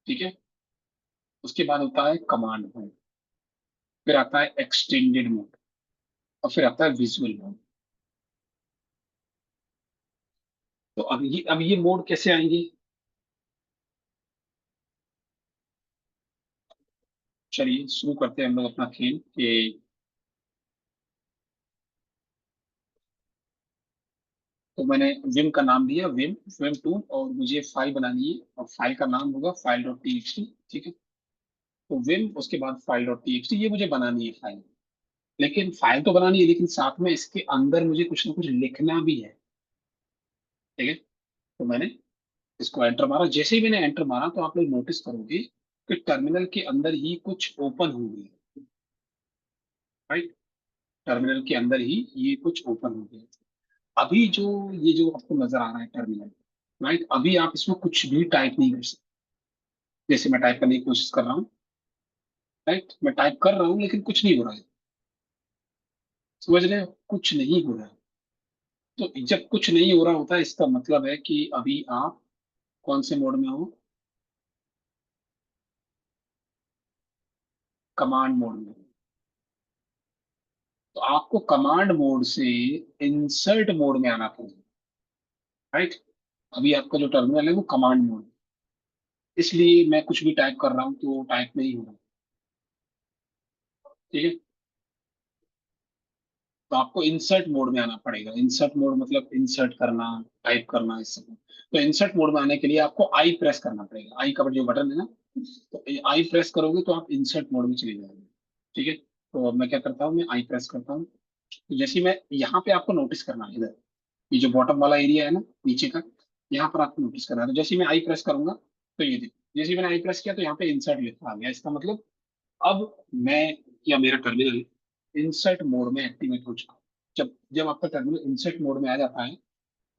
ठीक है। उसके बाद होता है कमांड मोड, फिर आता है एक्सटेंडेड मोड, और फिर आता है विजुअल मोड। तो अब ये मोड कैसे आएंगे? चलिए शुरू करते हैं हम लोग अपना खेल कि तो मैंने विम का नाम दिया, विम विम टू, और मुझे फाइल बनानी है और फाइल का नाम होगा file dot T X T. ठीक है। तो विम, उसके बाद file dot T X T, ये मुझे बनानी है फाइल। लेकिन फाइल तो बनानी है, लेकिन साथ में इसके अंदर मुझे कुछ ना कुछ लिखना भी है। ठीक है। तो मैंने इसको एंटर मारा, जैसे ही मैंने एंटर मारा तो आप लोग नोटिस करोगे कि टर्मिनल के अंदर ही कुछ ओपन हो गया। राइट। टर्मिनल के अंदर ही ये कुछ ओपन हो गया। अभी जो ये जो आपको नजर आ रहा है टर्मिनल, राइट, अभी आप इसमें कुछ भी टाइप नहीं कर सकते। जैसे मैं टाइप करने की कोशिश कर रहा हूँ, राइट, मैं टाइप कर रहा हूँ लेकिन कुछ नहीं हो रहा है। समझ रहे हो? कुछ नहीं हो रहा है। तो जब कुछ नहीं हो रहा होता है, इसका मतलब है कि अभी आप कौन से मोड में हो? कमांड मोड में हो। तो आपको कमांड मोड से इंसर्ट मोड में आना पड़ेगा। राइट। अभी आपका जो टर्मिनल है वो कमांड मोड, इसलिए मैं कुछ भी टाइप कर रहा हूँ तो टाइप नहीं हो रहा। ठीक है। तो आपको इंसर्ट मोड में आना पड़ेगा। इंसर्ट मोड मतलब इंसर्ट करना, टाइप करना, इस सब। तो इंसर्ट मोड में आने के लिए आपको आई प्रेस करना पड़ेगा, आई का जो बटन है ना, तो आई प्रेस करोगे तो आप इंसर्ट मोड में चले जाओगे। ठीक है। तो अब मैं क्या करता हूँ, मैं आई प्रेस करता हूँ। तो जैसे ही मैं यहाँ पे, आपको नोटिस करना है इधर, ये जो बॉटम वाला एरिया है ना नीचे का, यहाँ पर आपको नोटिस करना है। तो जैसे ही मैं आई प्रेस करूंगा, तो ये देखो, जैसे ही मैंने आई प्रेस किया तो यहाँ पे इंसर्ट लिखा आ गया। इसका मतलब अब मैं, या मेरा टर्मिनल इंसर्ट मोड में एक्टिवेट हो चुका है। जब जब आपका टर्मिनल इंसर्ट मोड में आ जाता है,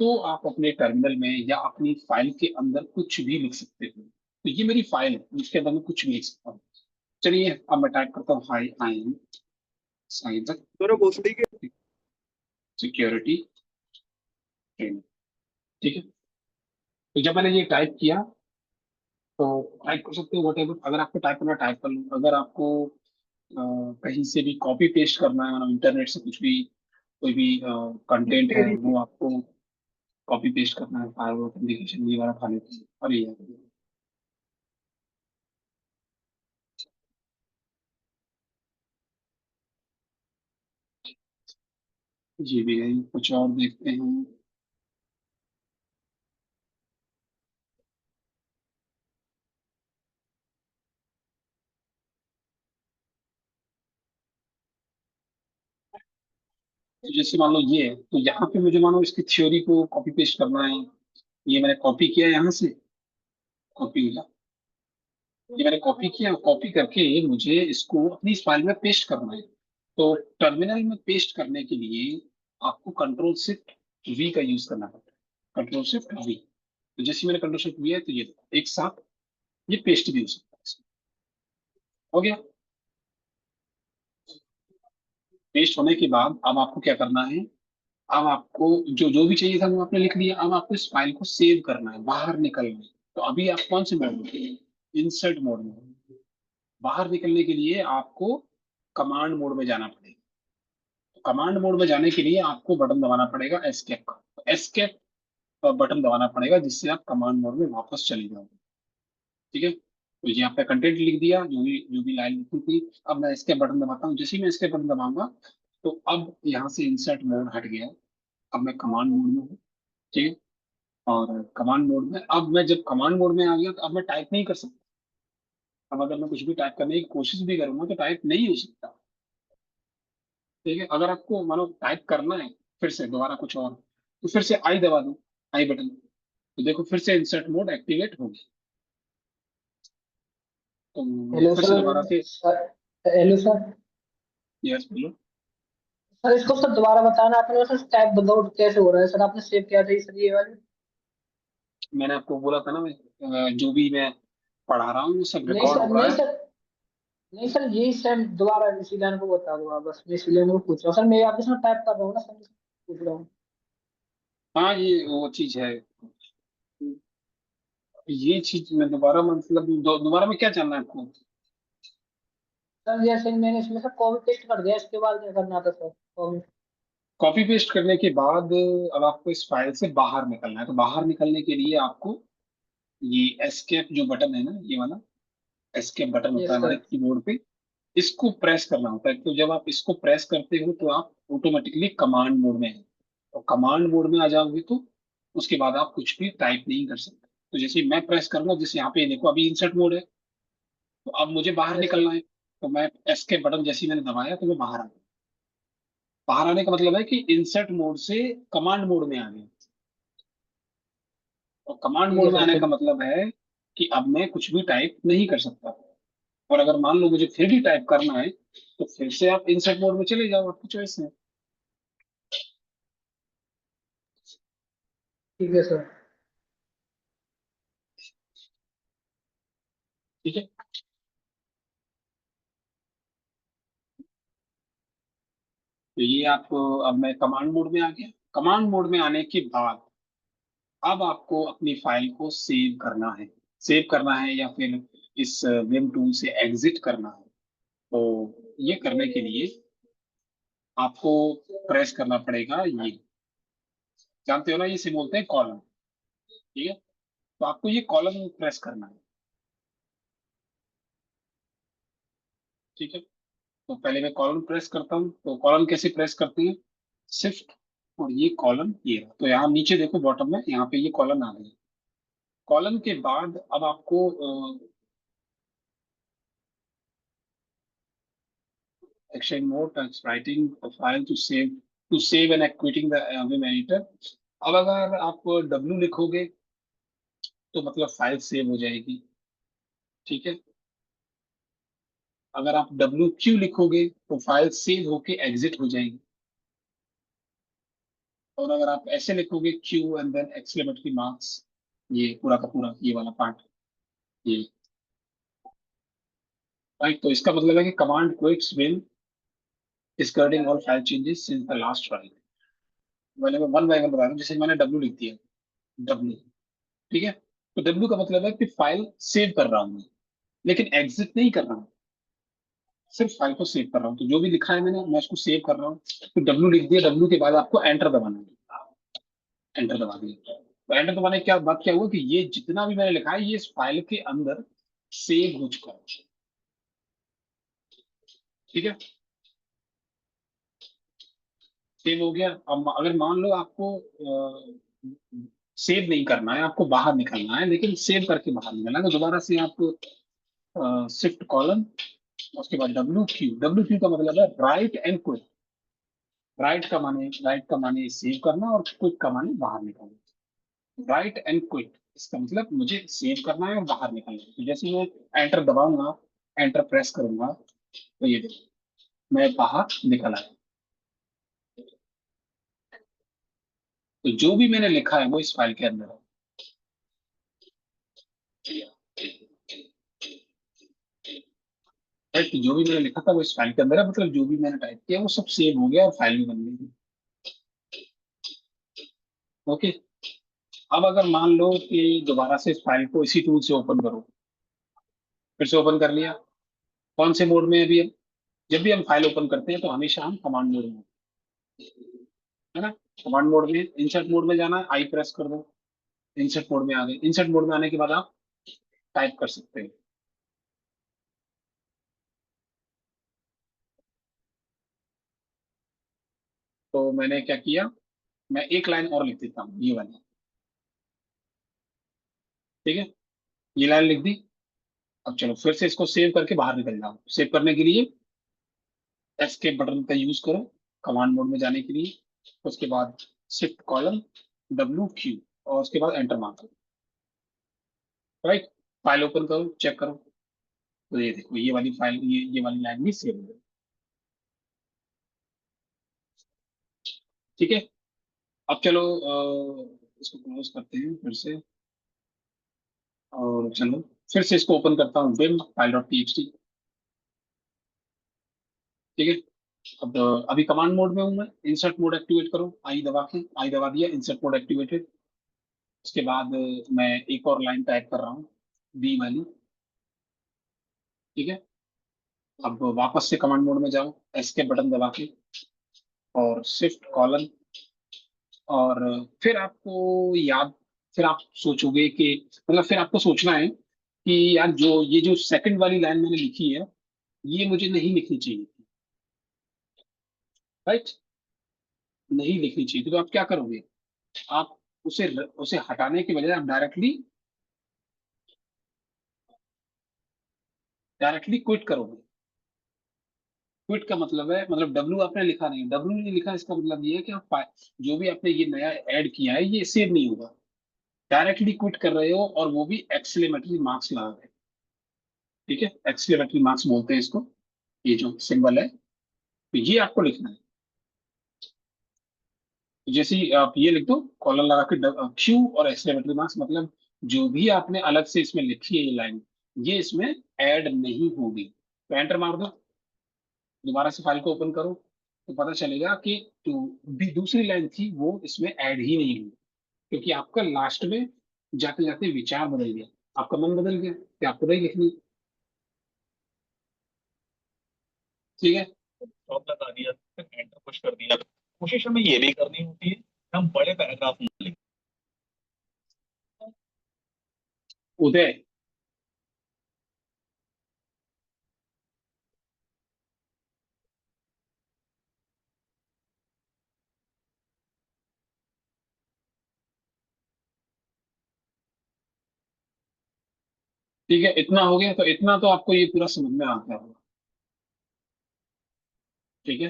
तो आप अपने टर्मिनल में या अपनी फाइल के अंदर कुछ भी लिख सकते हो। तो ये मेरी फाइल है, इसके अंदर मैं कुछ भी लिख सकता हूँ। चलिए अब मैं टाइप करता हूँ, हाई आई एम साइड दोनों भोसड़ी के सिक्योरिटी ट्रेनिंग। ठीक है। तो जब मैंने ये टाइप किया, तो टाइप कर सकते हो वट एवर, अगर आपको टाइप करना टाइप कर लो। अगर आपको कहीं से भी कॉपी पेस्ट करना है, मतलब इंटरनेट से कुछ भी, कोई भी कंटेंट है तेरी वो आपको कॉपी पेस्ट करना है, फायर ऑथेंटिकेशन ये वाला खाने की, अरे यार। जी भी है, कुछ और देखते हैं। तो जैसे मान लो ये है, तो यहाँ पे मुझे मानो इसकी थ्योरी को कॉपी पेस्ट करना है। ये मैंने कॉपी किया यहाँ से, कॉपी हुआ, ये मैंने कॉपी किया, कॉपी करके मुझे इसको अपनी इस फाइल में पेस्ट करना है। तो टर्मिनल में पेस्ट करने के लिए आपको कंट्रोल शिफ्ट वी का यूज करना पड़ता है, कंट्रोल शिफ्ट वी। तो जैसे मैंने कंट्रोल शिफ्ट वी है, तो ये देखो, एक साथ ये पेस्ट भी हो सकता है इसमें। हो गया। पेस्ट होने के बाद अब आपको क्या करना है, अब आपको जो जो भी चाहिए था वो आपने लिख लिया, अब आपको इस फाइल को सेव करना है, बाहर निकलना है। तो अभी आप कौन से मोड में, इंसर्ट मोड में हो। बाहर निकलने के लिए आपको कमांड मोड में जाना पड़ेगा। तो कमांड मोड में जाने के लिए आपको बटन दबाना पड़ेगा एस्केप का, तो एस्केप बटन दबाना पड़ेगा, जिससे आप कमांड मोड में वापस चले जाओगे। ठीक है, तो ये आपका कंटेंट लिख दिया, जो भी लाइन लिखी थी। अब मैं इसके बटन दबाता हूँ, जैसे ही मैं इसके बटन दबाऊंगा तो अब यहाँ से इंसर्ट मोड हट गया। अब मैं कमांड मोड में हूँ। ठीक है, और कमांड मोड में, अब मैं जब कमांड मोड में आ गया तो अब मैं टाइप नहीं कर सकता। अब अगर मैं कुछ भी टाइप करने की कोशिश भी करूंगा तो टाइप नहीं हो सकता। ठीक है, अगर आपको मानो टाइप करना है फिर से दोबारा कुछ और, तो फिर से आई दबा दो, आई बटन, तो देखो फिर से इंसर्ट मोड एक्टिवेट हो गया। तो हेलो फिर से सर। दोबारा से, हेलो सर। यस बोलो। सर इसको सर दोबारा बताना, आपने सर टाइप बताओ कैसे हो रहा है सर, आपने सेव किया था सर ये वाली। मैंने आपको बोला था ना, मैं जो भी मैं पढ़ा रहा हूँ वो सब नहीं रिकॉर्ड सर, हो रहा नहीं है। सर, नहीं सर, यही सेम दोबारा इसी लाइन को बता दो आप, बस मैं इसी लाइन को पूछ रहा हूँ सर, मैं आपके साथ टाइप कर रहा हूँ ना सर, पूछ रहा हूँ। हाँ ये वो चीज है, ये चीज मैं दोबारा मतलब दोबारा में क्या जानना है आपको। सर जैसे मैंने इसमें सर कॉपी पेस्ट कर दिया, इसके बाद क्या करना था सर, कॉपी। कॉपी पेस्ट करने के बाद अब आपको इस फाइल से बाहर निकलना है। तो बाहर निकलने के लिए आपको ये एस्केप जो बटन है ना, ये वाला एस्केप बटन होता है यस हमारे सर। कीबोर्ड पे, इसको प्रेस करना होता है। तो जब आप इसको प्रेस करते हो तो आप ऑटोमेटिकली कमांड मोड में हैं। तो कमांड मोड में आ जाओगे तो उसके बाद आप कुछ भी टाइप नहीं कर सकते। तो जैसे मैं प्रेस करूंगा, जैसे यहाँ पे देखो अभी इंसर्ट मोड है, तो अब मुझे बाहर यस सर। निकलना है। तो मैं एस्केप बटन जैसे ही मैंने दबाया तो मैं बाहर आ गया। बाहर आने का मतलब है कि इंसर्ट मोड से कमांड मोड में आ गया। और कमांड ठीक है मोड में सर आने का फिर। मतलब है कि अब मैं कुछ भी टाइप नहीं कर सकता। और अगर मान लो मुझे फिर भी टाइप करना है तो फिर से आप इंसर्ट मोड में चले जाओ, आपकी चॉइस है। ठीक है सर। ठीक है, तो ये आप, अब मैं कमांड मोड में आ गया। कमांड मोड में आने के बाद अब आपको अपनी फाइल को सेव करना है। सेव करना है या फिर इस विम टूल से एग्जिट करना है। तो ये करने के लिए आपको प्रेस करना पड़ेगा, ये जानते हो ना, इसे बोलते हैं कॉलम। ठीक है, तो आपको ये कॉलम प्रेस करना है। ठीक है, तो पहले मैं कॉलम प्रेस करता हूँ। तो कॉलम कैसे प्रेस करते हैं, शिफ्ट और ये कॉलम, ये रहा। तो यहाँ नीचे देखो बॉटम में, यहाँ पे ये कॉलम आ गई। कॉलम के बाद अब आपको action mode text writing file to save and quitting the Vim editor. अब अगर आप डब्ल्यू लिखोगे तो मतलब फाइल सेव हो जाएगी। ठीक है, अगर आप डब्ल्यू क्यू लिखोगे तो फाइल सेव होके एग्जिट हो जाएगी। और अगर आप ऐसे लिखोगे Q and then exclamatory marks, ये पूरा का पूरा ये वाला पार्ट, ये राइट। तो इसका मतलब है कि command quits will discarding all file changes since the last try। मैंने वन बाय वन बता रहा हूँ। जैसे मैंने डब्ल्यू लिख दिया, डब्ल्यू, ठीक है, तो डब्ल्यू का मतलब है कि फाइल सेव कर रहा हूँ मैं, लेकिन एग्जिट नहीं कर रहा हूँ, सिर्फ फाइल को सेव कर रहा हूँ। तो जो भी लिखा है मैंने, मैं उसको सेव कर रहा हूँ। तो डब्ल्यू लिख दिया, डब्ल्यू के बाद आपको एंटर दबाना है। एंटर दबा दिया, तो एंटर दबाने के बाद क्या हुआ कि ये जितना भी मैंने लिखा है ये इस फाइल के अंदर सेव हो चुका है। ठीक है, सेव हो गया। अब अगर मान लो आपको सेव नहीं करना है, आपको बाहर निकलना है, लेकिन सेव करके बाहर निकलना है, तो दोबारा से आप शिफ्ट कॉलम, उसके बाद डब्ल्यू क्यू। डब्ल्यू क्यू का मतलब है राइट एंड क्विट। राइट का माने सेव करना और क्विट का माने बाहर निकलना। राइट एंड क्विट इसका मतलब मुझे सेव करना है और बाहर निकलना है। तो जैसे मैं एंटर दबाऊंगा, एंटर प्रेस करूंगा, तो ये देखो मैं बाहर निकल आया। तो जो भी मैंने लिखा है वो इस फाइल के अंदर है। राइट, तो जो भी मैंने लिखा था वो इस फाइल के अंदर है, मतलब जो भी मैंने टाइप किया वो सब सेव हो गया और फाइल भी बन गई। ओके। अब अगर मान लो कि दोबारा से इस फाइल को इसी टूल से ओपन करो, फिर से ओपन कर लिया, कौन से मोड में है अभी हम? जब भी हम फाइल ओपन करते हैं तो हमेशा हम कमांड मोड में होते हैं, है ना। कमांड मोड में, इंसर्ट मोड में जाना है, आई प्रेस कर दो, इंसर्ट मोड में आ गए। इंसर्ट मोड में आने के बाद आप टाइप कर सकते हैं। तो मैंने क्या किया, मैं एक लाइन और लिख देता हूँ, ये वाली। ठीक है, ये लाइन लिख दी। अब चलो फिर से इसको सेव करके बाहर निकल जाओ। सेव करने के लिए एस्केप बटन का यूज करो कमांड मोड में जाने के लिए। उसके बाद शिफ्ट कॉलम WQ और उसके बाद एंटर मार दो। राइट, फाइल ओपन करो, चेक करो, तो ये देखो ये वाली फाइल, ये वाली लाइन भी सेव हो गई। ठीक है। अब चलो इसको क्लोज करते हैं फिर से, और चलो फिर से इसको ओपन करता हूँ, विम फाइल डॉट टीएक्सटी। ठीक है। अब अभी कमांड मोड में हूँ मैं। इंसर्ट मोड एक्टिवेट करो, आई दबा के, आई दबा दिया, इंसर्ट मोड एक्टिवेटेड। उसके बाद मैं एक और लाइन टाइप कर रहा हूँ, बी वाली। ठीक है। अब वापस से कमांड मोड में जाओ, एस्केप बटन दबा के और शिफ्ट कॉलन, और फिर आपको याद, फिर आप सोचोगे कि, मतलब फिर आपको सोचना है कि यार जो ये जो सेकंड वाली लाइन मैंने लिखी है ये मुझे नहीं लिखनी चाहिए थी। राइट, नहीं लिखनी चाहिए थी। तो आप क्या करोगे, आप उसे उसे हटाने के बजाय आप डायरेक्टली क्विट करोगे। क्विट का मतलब है, मतलब डब्ल्यू आपने लिखा नहीं, डब्ल्यू नहीं लिखा, इसका मतलब ये है कि आप जो भी आपने ये नया ऐड किया है ये सेव नहीं होगा। डायरेक्टली क्विट कर रहे हो, और वो भी एक्सक्लेमेटरी मार्क्स लगा रहे हो। ठीक है, एक्सक्लेमेटरी मार्क्स बोलते हैं इसको, ये जो सिंबल है, तो ये आपको लिखना है। तो जैसे ही आप ये लिख दो, कॉलर लगा के क्यू और एक्सक्लेमेटरी मार्क्स, मतलब जो भी आपने अलग से इसमें लिखी है ये लाइन, ये इसमें ऐड नहीं होगी। तो एंटर मार दो, दोबारा से फाइल को ओपन करो, तो पता चलेगा कि जो भी दूसरी लाइन थी वो इसमें ऐड ही नहीं हुई, क्योंकि आपका लास्ट में जाते जाते विचार बदल गया, आपका मन बदल गया कि आपको नहीं लिखनी। ठीक है। स्टॉप लगा दिया, फिर एंटर पुश कर दिया। कोशिश हमें ये भी करनी होती है कि हम बड़े पैराग्राफ में लिखें। उदय, ठीक है, इतना हो गया, तो इतना तो आपको ये पूरा समझ में आ गया होगा। ठीक है,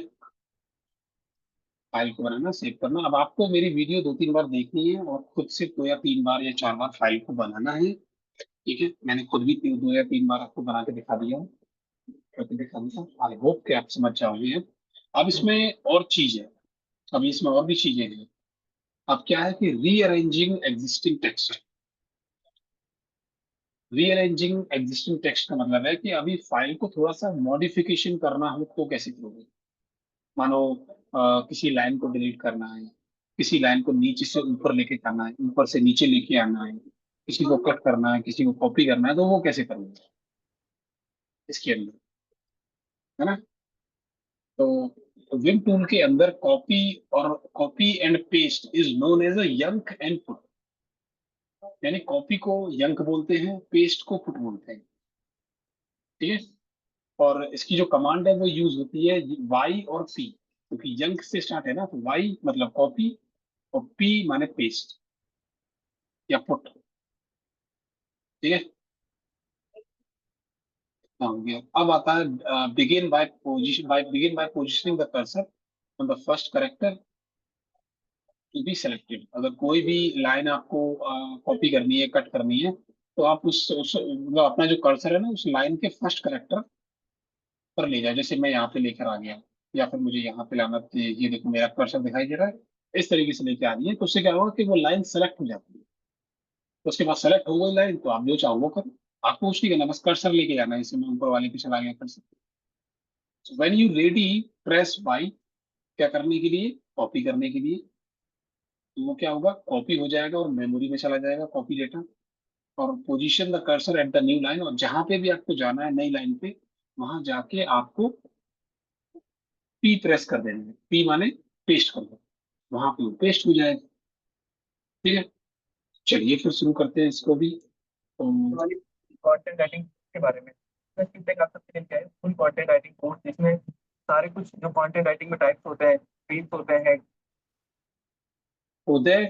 फाइल को बनाना, सेव करना। अब आपको मेरी वीडियो 2-3 बार देखनी है और खुद से 2 या 3 बार या 4 बार फाइल को बनाना है। ठीक है, मैंने खुद भी 2 या 3 बार आपको बना के दिखा दिया, करके दिखा दिया। आई होप कि आप समझ जाओगे। अब इसमें और चीज है, अभी इसमें और भी चीजें हैं। अब क्या है कि rearranging existing text. Rearranging existing text का मतलब है कि अभी फाइल को थोड़ा सा मॉडिफिकेशन करना हो तो कैसे करोगे। मानो किसी लाइन को डिलीट करना है, किसी लाइन को नीचे से ऊपर लेके जाना है, ऊपर से नीचे लेके आना है, किसी को कट करना है, किसी को कॉपी करना है, तो वो कैसे करोगे इसके अंदर, है ना। तो विम टूल के अंदर कॉपी, और copy and paste is known as a yank and put. यानी कॉपी को यंक बोलते हैं, पेस्ट को पुट बोलते हैं। ठीक है। और इसकी जो कमांड है वो यूज होती है वाई और पी, क्योंकि यंक से स्टार्ट है ना, तो वाई मतलब कॉपी और पी माने पेस्ट या पुट। ठीक है। हाँ, ये अब आता है begin by positioning the cursor on the first character to be selected. अगर कोई भी लाइन आपको कॉपी करनी है, कट करनी है, तो आप उस मतलब अपना जो कर्सर है ना, उस लाइन के फर्स्ट करेक्टर पर ले जाए। जैसे मैं यहाँ पे लेकर आ गया, या फिर मुझे यहाँ पे लाना, ये देखो मेरा कर्सर दिखाई दे रहा है, इस तरीके से लेके आनी है, तो उससे क्या होगा कि वो लाइन सेलेक्ट हो जाती है। तो उसके बाद सेलेक्ट हो गई लाइन, तो आप जो चाहो वो करो। आपको कुछ नहीं करना, बस कर्सर लेके जाना है। इसे मैं ऊपर वाले पे चला गया cursor. When you ready, press Y, क्या करने के लिए? कॉपी करने के लिए। तो वो क्या होगा, कॉपी हो जाएगा और मेमोरी में चला जाएगा कॉपी डेटा। और position the cursor at the new line, और जहां पे भी आपको जाना है नई लाइन पे, वहां जाके आपको पी प्रेस कर देना है। पी माने पेस्ट कर दो, वहां पे पेस्ट हो जाएगा। ठीक है, चलिए फिर शुरू करते हैं इसको भी। तो हमारी कंटेंट राइटिंग के बारे में मैं फीडबैक आप सबके लिए क्या है, फुल कंटेंट राइटिंग कोर्स जिसमें सारे कुछ जो कंटेंट राइटिंग में टाइप्स होते हैं, फील्ड्स होते हैं। उदय,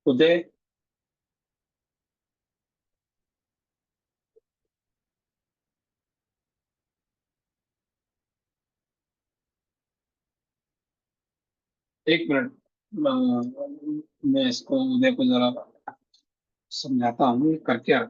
उदय, एक मिनट, मैं इसको उदय को जरा समझाता हूँ ये कर क्या।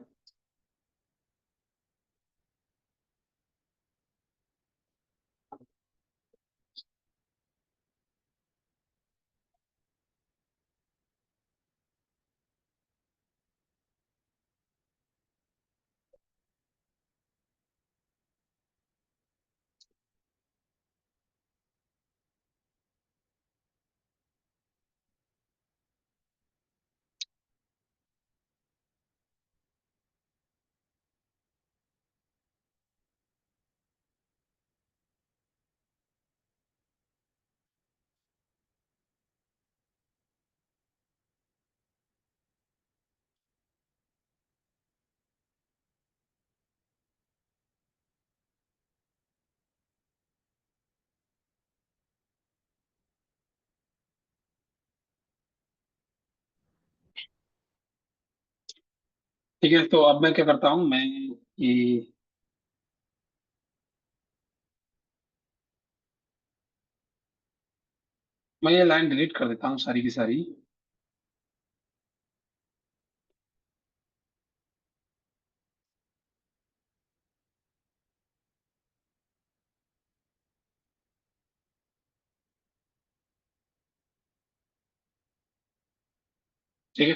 ठीक है, तो अब मैं क्या करता हूँ, मैं ये लाइन डिलीट कर देता हूँ सारी की सारी। ठीक है,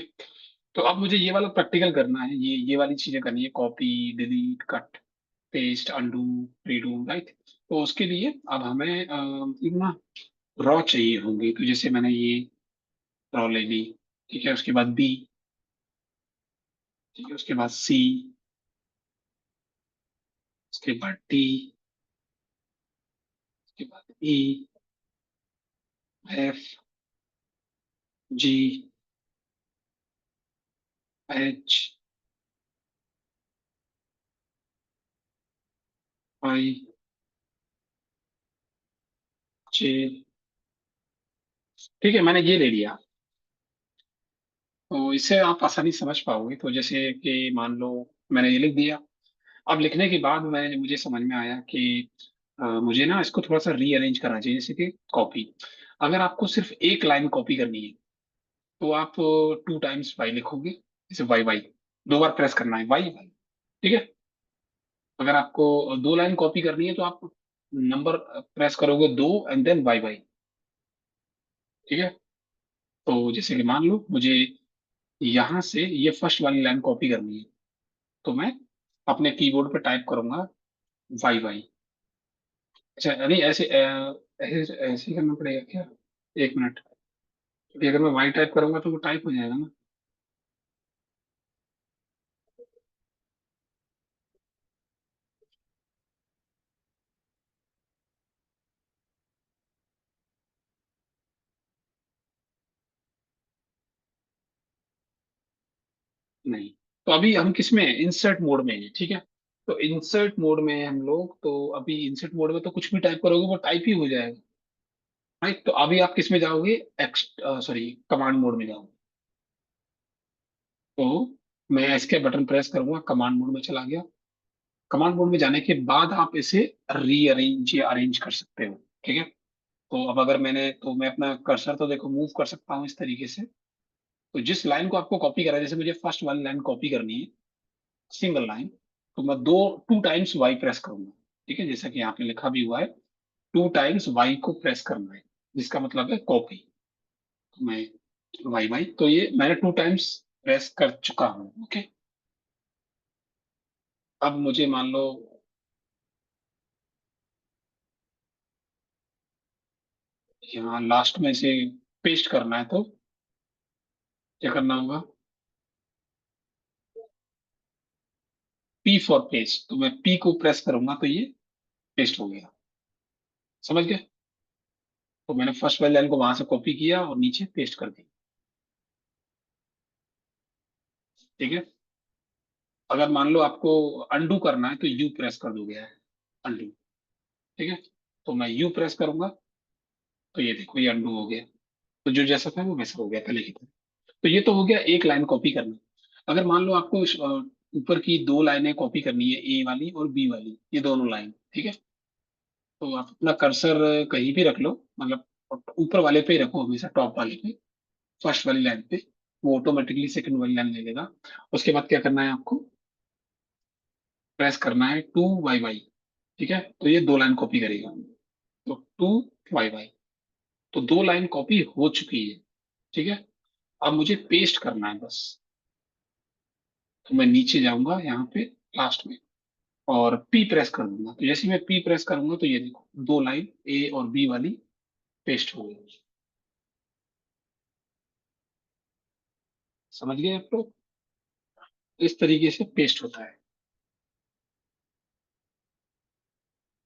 तो अब मुझे ये वाला प्रैक्टिकल करना है, ये वाली चीजें करनी है, copy, delete, cut, paste, undo, redo, right. तो उसके लिए अब हमें ना रॉ चाहिए होंगे। तो जैसे मैंने ये रॉ ले ली। ठीक है, उसके बाद बी। ठीक है, उसके बाद सी, उसके बाद डी, उसके बाद ई, एफ, जी, एच, आई, जे। ठीक है, मैंने ये ले लिया। तो इससे आप आसानी से समझ पाओगे। तो जैसे कि मान लो मैंने ये लिख दिया। अब लिखने के बाद मुझे समझ में आया कि मुझे ना इसको थोड़ा सा रीअरेंज करना चाहिए। जैसे कि कॉपी, अगर आपको सिर्फ एक लाइन कॉपी करनी है, तो आप 2 टाइम्स वाई लिखोगे। जैसे वाई वाई, 2 बार प्रेस करना है, वाई वाई। ठीक है, अगर आपको 2 लाइन कॉपी करनी है, तो आप नंबर प्रेस करोगे 2 एंड देन वाई वाई। ठीक है, तो जैसे कि मान लो मुझे यहाँ से ये फर्स्ट वाली लाइन कॉपी करनी है, तो मैं अपने कीबोर्ड पे टाइप करूंगा वाई वाई। अच्छा, नहीं ऐसे ऐसे ऐसे ही करना पड़ेगा क्या? एक मिनट, क्योंकि अगर मैं वाई टाइप करूंगा तो वो टाइप हो जाएगा ना। नहीं, तो अभी हम किस में इंसर्ट मोड में हैं। ठीक है, तो इंसर्ट मोड में हैं हम लोग। तो अभी इंसर्ट मोड में तो कुछ भी टाइप करोगे वो टाइप ही हो जाएगा। राइट, तो अभी आप किस में जाओगे? एक्स, सॉरी, कमांड मोड में जाओगे। तो मैं इसके बटन प्रेस करूंगा, कमांड मोड में चला गया। कमांड मोड में जाने के बाद आप इसे रीअरेंज या अरेंज कर सकते हो। ठीक है, तो अब अगर मैं अपना कर्सर तो देखो मूव कर सकता हूँ इस तरीके से। तो जिस लाइन को आपको कॉपी करा है, जैसे मुझे फर्स्ट वाली लाइन कॉपी करनी है, सिंगल लाइन, तो मैं दो टू टाइम्स वाई प्रेस करूंगा। ठीक है, जैसा कि यहाँ पे लिखा भी हुआ है, टू टाइम्स वाई को प्रेस करना है, जिसका मतलब है कॉपी। तो मैं वाई वाई, तो ये मैंने टू टाइम्स प्रेस कर चुका हूँ। ओके, अब मुझे मान लो यहाँ लास्ट में से पेस्ट करना है, तो क्या करना होगा, पी फॉर पेस्ट। तो मैं पी को प्रेस करूंगा तो ये पेस्ट हो गया। समझ गए? तो मैंने फर्स्ट वाली लाइन को वहां से कॉपी किया और नीचे पेस्ट कर दी। ठीक है, अगर मान लो आपको अंडू करना है तो यू प्रेस कर दोगे, अंडू। ठीक है, तो मैं यू प्रेस करूंगा तो ये देखो ये अंडू हो गया। तो जो जैसा था वो वैसा हो गया पहले की तरह। तो ये तो हो गया एक लाइन कॉपी करना। अगर मान लो आपको ऊपर की दो लाइनें कॉपी करनी है, ए वाली और बी वाली, ये दोनों लाइन। ठीक है, तो आप अपना कर्सर कहीं भी रख लो, मतलब ऊपर वाले पे ही रखो हमेशा, टॉप वाले पे, फर्स्ट वाली लाइन पे। वो ऑटोमेटिकली सेकंड वाली लाइन ले लेगा। उसके बाद क्या करना है आपको, प्रेस करना है टू वाई वाई। ठीक है, तो ये दो लाइन कॉपी करेगा। तो टू वाई वाई, तो दो लाइन कॉपी हो चुकी है। ठीक है, अब मुझे पेस्ट करना है बस। तो मैं नीचे जाऊंगा यहाँ पे लास्ट में और पी प्रेस कर दूंगा। तो जैसे ही मैं पी प्रेस करूंगा तो ये देखो दो लाइन ए और बी वाली पेस्ट हो गई। समझ गए आप लोग? इस तरीके से पेस्ट होता है।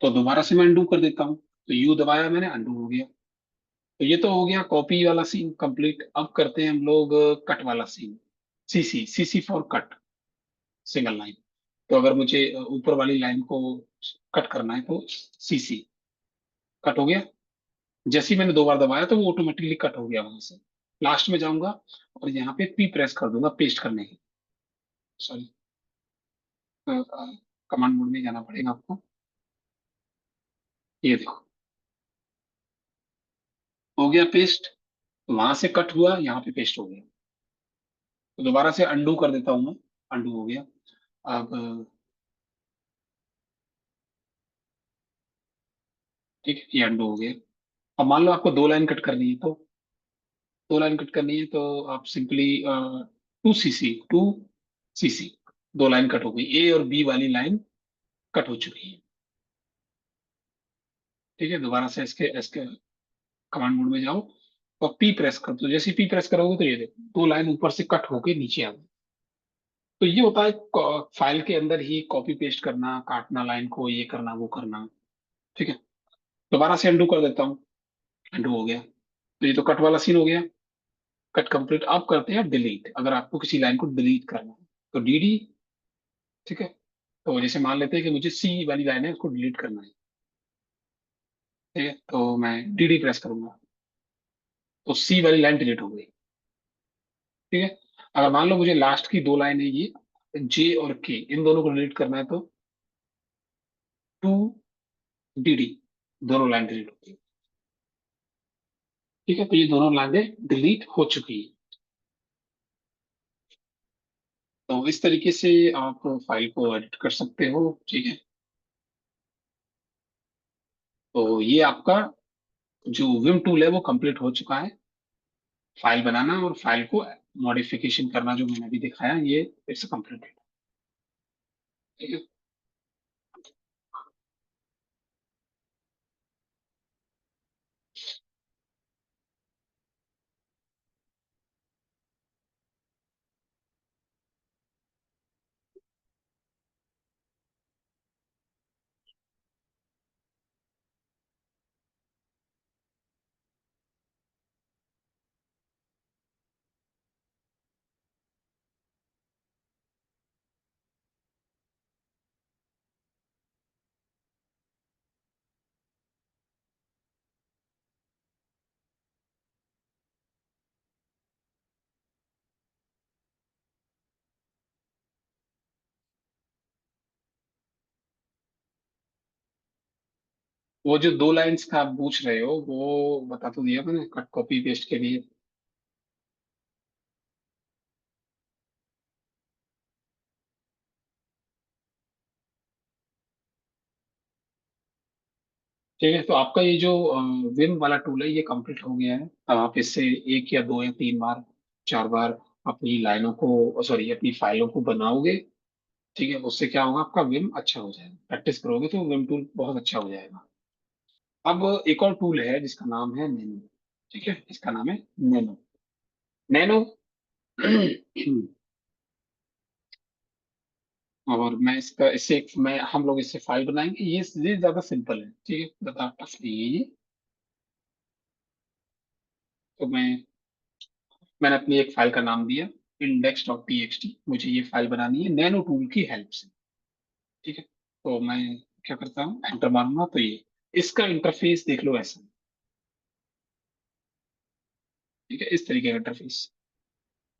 तो दोबारा से मैं अंडू कर देता हूँ, तो यू दबाया मैंने, अंडू हो गया। तो ये तो हो गया कॉपी वाला सीन कंप्लीट। अब करते हैं हम लोग कट वाला scene. CC, CC for cut, single line. तो अगर मुझे ऊपर वाली लाइन को कट करना है तो सीसी, कट हो गया। जैसे ही मैंने दो बार दबाया तो वो ऑटोमेटिकली कट हो गया वहां से। लास्ट में जाऊंगा और यहाँ पे पी प्रेस कर दूंगा पेस्ट करने के। सॉरी, कमांड मोड में जाना पड़ेगा आपको। ये देखो हो गया पेस्ट। वहां से कट हुआ, यहाँ पे पेस्ट हो गया। तो दोबारा से अंडू कर देता हूं मैं, अंडू हो गया। अब ठीक है, ये अंडू हो गया। अब मान लो आपको दो लाइन कट करनी है, तो दो लाइन कट करनी है तो आप सिंपली टू सीसी दो लाइन कट हो गई, ए और बी वाली लाइन कट हो चुकी है। ठीक है, दोबारा से इसके इसके कमांड मोड में जाओ और पी प्रेस कर दो। जैसे पी प्रेस करोगे तो ये देखो दो लाइन ऊपर से कट होके नीचे आ गई। तो ये होता है फाइल के अंदर ही कॉपी पेस्ट करना, काटना लाइन को, ये करना वो करना। ठीक है, दोबारा से अंडू कर देता हूँ, अंडू हो गया। तो ये तो कट वाला सीन हो गया, कट कंप्लीट। अब करते हैं डिलीट। अगर आपको किसी लाइन को डिलीट करना है तो डीडी। ठीक है, तो जैसे मान लेते हैं कि मुझे सी वाली लाइन है, उसको डिलीट करना है। ठीक है, तो मैं डीडी प्रेस करूंगा तो सी वाली लाइन डिलीट हो गई। ठीक है, अगर मान लो मुझे लास्ट की दो लाइन है ये, जे और के, इन दोनों को डिलीट करना है तो टू डीडी, दोनों लाइन डिलीट हो गई। ठीक है, तो ये दोनों लाइनें डिलीट हो चुकी है। तो इस तरीके से आप फाइल को एडिट कर सकते हो। ठीक है, तो ये आपका जो विम टूल है वो कंप्लीट हो चुका है। फाइल बनाना और फाइल को मॉडिफिकेशन करना जो मैंने अभी दिखाया, ये इट्स कंप्लीटेड। ठीक है, वो जो 2 लाइंस का आप पूछ रहे हो वो बता तो दिया मैंने, कट कॉपी पेस्ट के लिए। ठीक है, तो आपका ये जो विम वाला टूल है ये कंप्लीट हो गया है। अब आप इससे 1 या 2 या 3 बार, 4 बार अपनी लाइनों को, सॉरी, अपनी फाइलों को बनाओगे। ठीक है, उससे क्या होगा, आपका विम अच्छा हो जाएगा। प्रैक्टिस करोगे तो विम टूल बहुत अच्छा हो जाएगा। अब एक और टूल है जिसका नाम है नैनो। ठीक है, इसका नाम है नैनो। नैनो और मैं इसका इससे मैं हम लोग इससे फाइल बनाएंगे। ये ज्यादा सिंपल है, ठीक है, ज्यादा टफ नहीं है ये। तो मैंने अपनी एक फाइल का नाम दिया index.txt। मुझे ये फाइल बनानी है नैनो टूल की हेल्प से। ठीक है, तो मैं क्या करता हूँ, एंटर मारूंगा तो ये इसका इंटरफेस देख लो ऐसा। ठीक है, इस तरीके का इंटरफेस।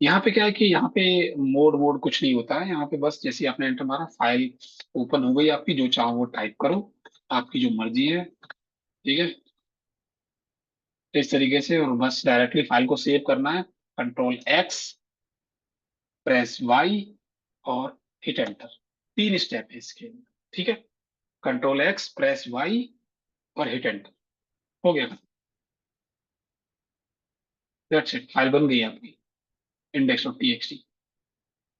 यहाँ पे क्या है कि यहाँ पे मोड वोड कुछ नहीं होता है। यहाँ पे बस जैसे ही आपने एंटर मारा, फाइल ओपन हो गई आपकी, जो चाहो वो टाइप करो, आपकी जो मर्जी है। ठीक है, इस तरीके से, और बस डायरेक्टली फाइल को सेव करना है। कंट्रोल X, प्रेस वाई, और हिट एंटर। 3 स्टेप है इसके। ठीक है, कंट्रोल X, प्रेस वाई, और हिट एंटर। हो गया, दैट्स इट, फाइल बन गई आपकी index.txt।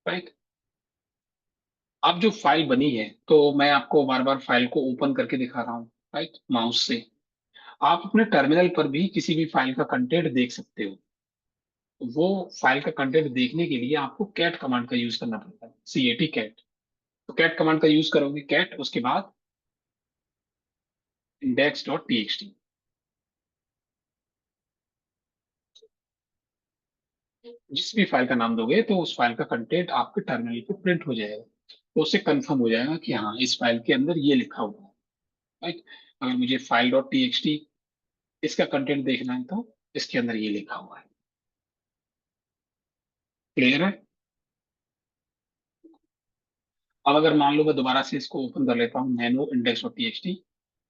राइट, अब जो फाइल बनी है तो मैं आपको बार बार फाइल को ओपन करके दिखा रहा हूँ, राइट, माउस से। आप अपने टर्मिनल पर भी किसी भी फाइल का कंटेंट देख सकते हो। वो फाइल का कंटेंट देखने के लिए आपको कैट कमांड का यूज करना पड़ता है, CAT, कैट। तो कैट कमांड का यूज करोगे, कैट, उसके बाद index.txt। जिस भी फाइल का नाम दोगे तो उस फाइल का कंटेंट आपके टर्मिनल पे प्रिंट हो जाएगा। तो उससे कंफर्म हो जाएगा कि हाँ, इस फाइल के अंदर ये लिखा हुआ है। राइट, अगर मुझे फाइल.txt इसका कंटेंट देखना है तो इसके अंदर ये लिखा हुआ है। क्लियर है? अब अगर मान लो मैं दोबारा से इसको ओपन कर लेता हूँ, नैनो index.txt,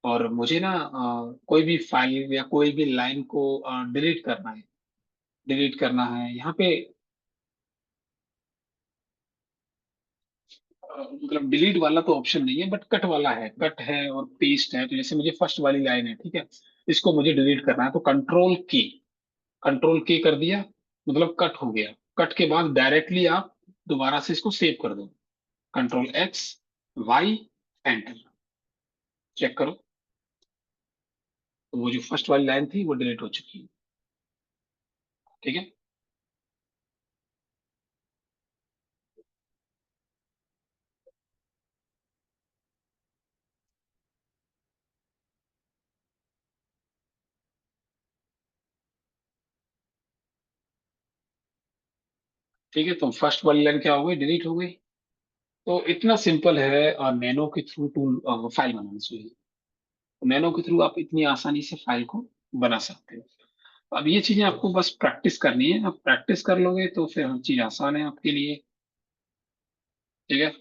और मुझे ना कोई भी फाइल या कोई भी लाइन को डिलीट करना है, डिलीट करना है यहाँ पे। मतलब डिलीट वाला तो ऑप्शन नहीं है, बट कट वाला है, कट है और पेस्ट है। तो जैसे मुझे फर्स्ट वाली लाइन है, ठीक है, इसको मुझे डिलीट करना है तो कंट्रोल के कर दिया, मतलब कट हो गया। कट के बाद डायरेक्टली आप दोबारा से इसको सेव कर दो, control X, Y, enter. Check करो, तो वो जो फर्स्ट वाली लाइन थी वो डिलीट हो चुकी है। ठीक है, ठीक है, तो फर्स्ट वाली लाइन क्या हो गई, डिलीट हो गई। तो इतना सिंपल है नैनो के थ्रू टूल फाइल बनाने से। नैनो के थ्रू आप इतनी आसानी से फाइल को बना सकते हो। अब ये चीजें आपको बस प्रैक्टिस करनी है। आप प्रैक्टिस कर लोगे तो फिर हर चीज आसान है आपके लिए। ठीक है,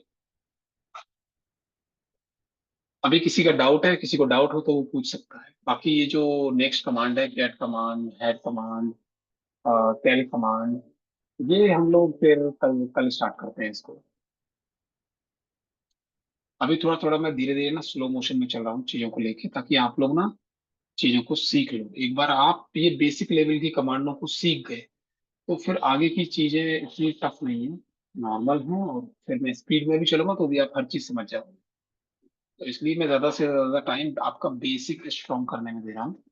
अभी किसी का डाउट है, किसी को डाउट हो तो वो पूछ सकता है। बाकी ये जो नेक्स्ट कमांड है, get command, head command, tail command, ये हम लोग फिर कल कल स्टार्ट करते हैं इसको। अभी थोड़ा थोड़ा मैं धीरे धीरे ना स्लो मोशन में चल रहा हूँ चीजों को लेके, ताकि आप लोग ना चीजों को सीख लो। एक बार आप ये बेसिक लेवल की कमांडों को सीख गए तो फिर आगे की चीजें इतनी टफ नहीं है, नॉर्मल है। और फिर मैं स्पीड में भी चलूंगा तो भी आप हर चीज समझ जाओगे। तो इसलिए मैं ज्यादा से ज्यादा टाइम आपका बेसिक स्ट्रॉन्ग करने में दे रहा हूँ।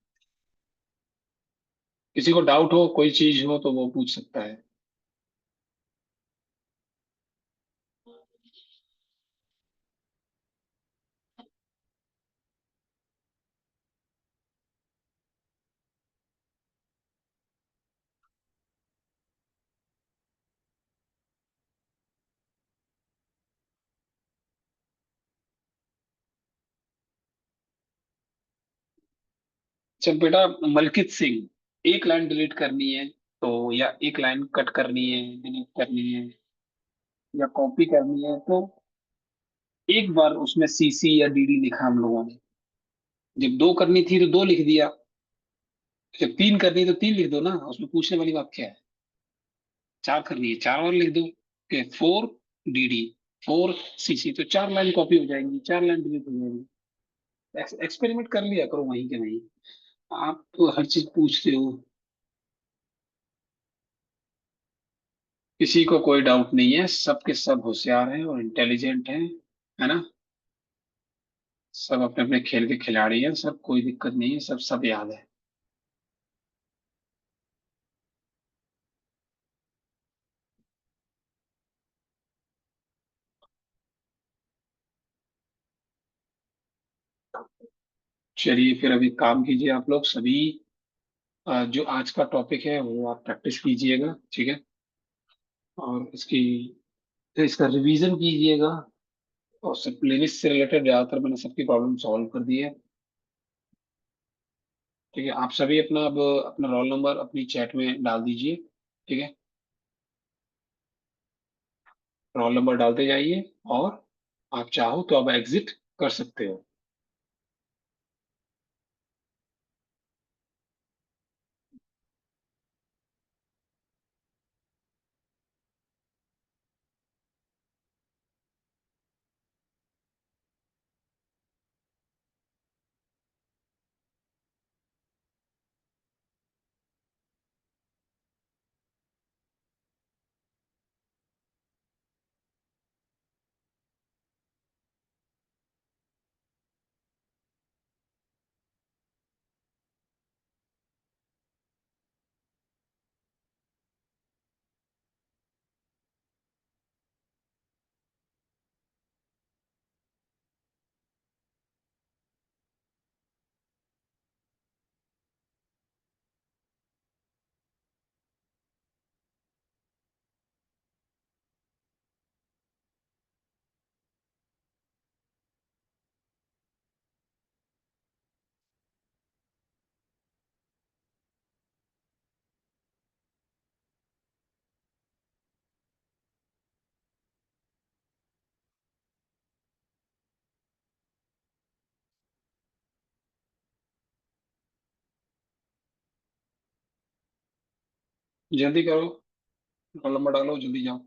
किसी को डाउट हो, कोई चीज हो, तो वो पूछ सकता है। अच्छा बेटा, मलकित सिंह, एक लाइन डिलीट करनी है तो, या एक लाइन कट करनी है, डिलीट करनी है, या कॉपी करनी है, तो एक बार उसमें CC या DD लिखा हम लोगों ने। जब 2 करनी थी तो 2 लिख दिया, जब 3 करनी तो 3 लिख दो ना, उसमें पूछने वाली बात क्या है। 4 करनी है 4 और लिख दो कि 4 DD, 4CC, तो 4 लाइन कॉपी हो जाएंगी, 4 लाइन डिलीट हो जाएंगी। एक्सपेरिमेंट कर लिया करो वहीं के वहीं। आप तो हर चीज पूछते हो, किसी को कोई डाउट नहीं है, सबके सब होशियार हैं और इंटेलिजेंट हैं, है ना। सब अपने अपने खेल के खिलाड़ी हैं, सब कोई दिक्कत नहीं है, सब सब याद है। चलिए फिर अभी काम कीजिए आप लोग सभी। जो आज का टॉपिक है वो आप प्रैक्टिस कीजिएगा, ठीक है। और इसका रिवीजन कीजिएगा। और सब प्लेलिस्ट से रिलेटेड ज्यादातर मैंने सबकी प्रॉब्लम सॉल्व कर दी है, ठीक है। आप सभी अपना अब अपना रोल नंबर अपनी चैट में डाल दीजिए, ठीक है। रोल नंबर डालते जाइए, और आप चाहो तो अब एग्जिट कर सकते हो। जल्दी करो, रोल नंबर डालो, जल्दी जाओ।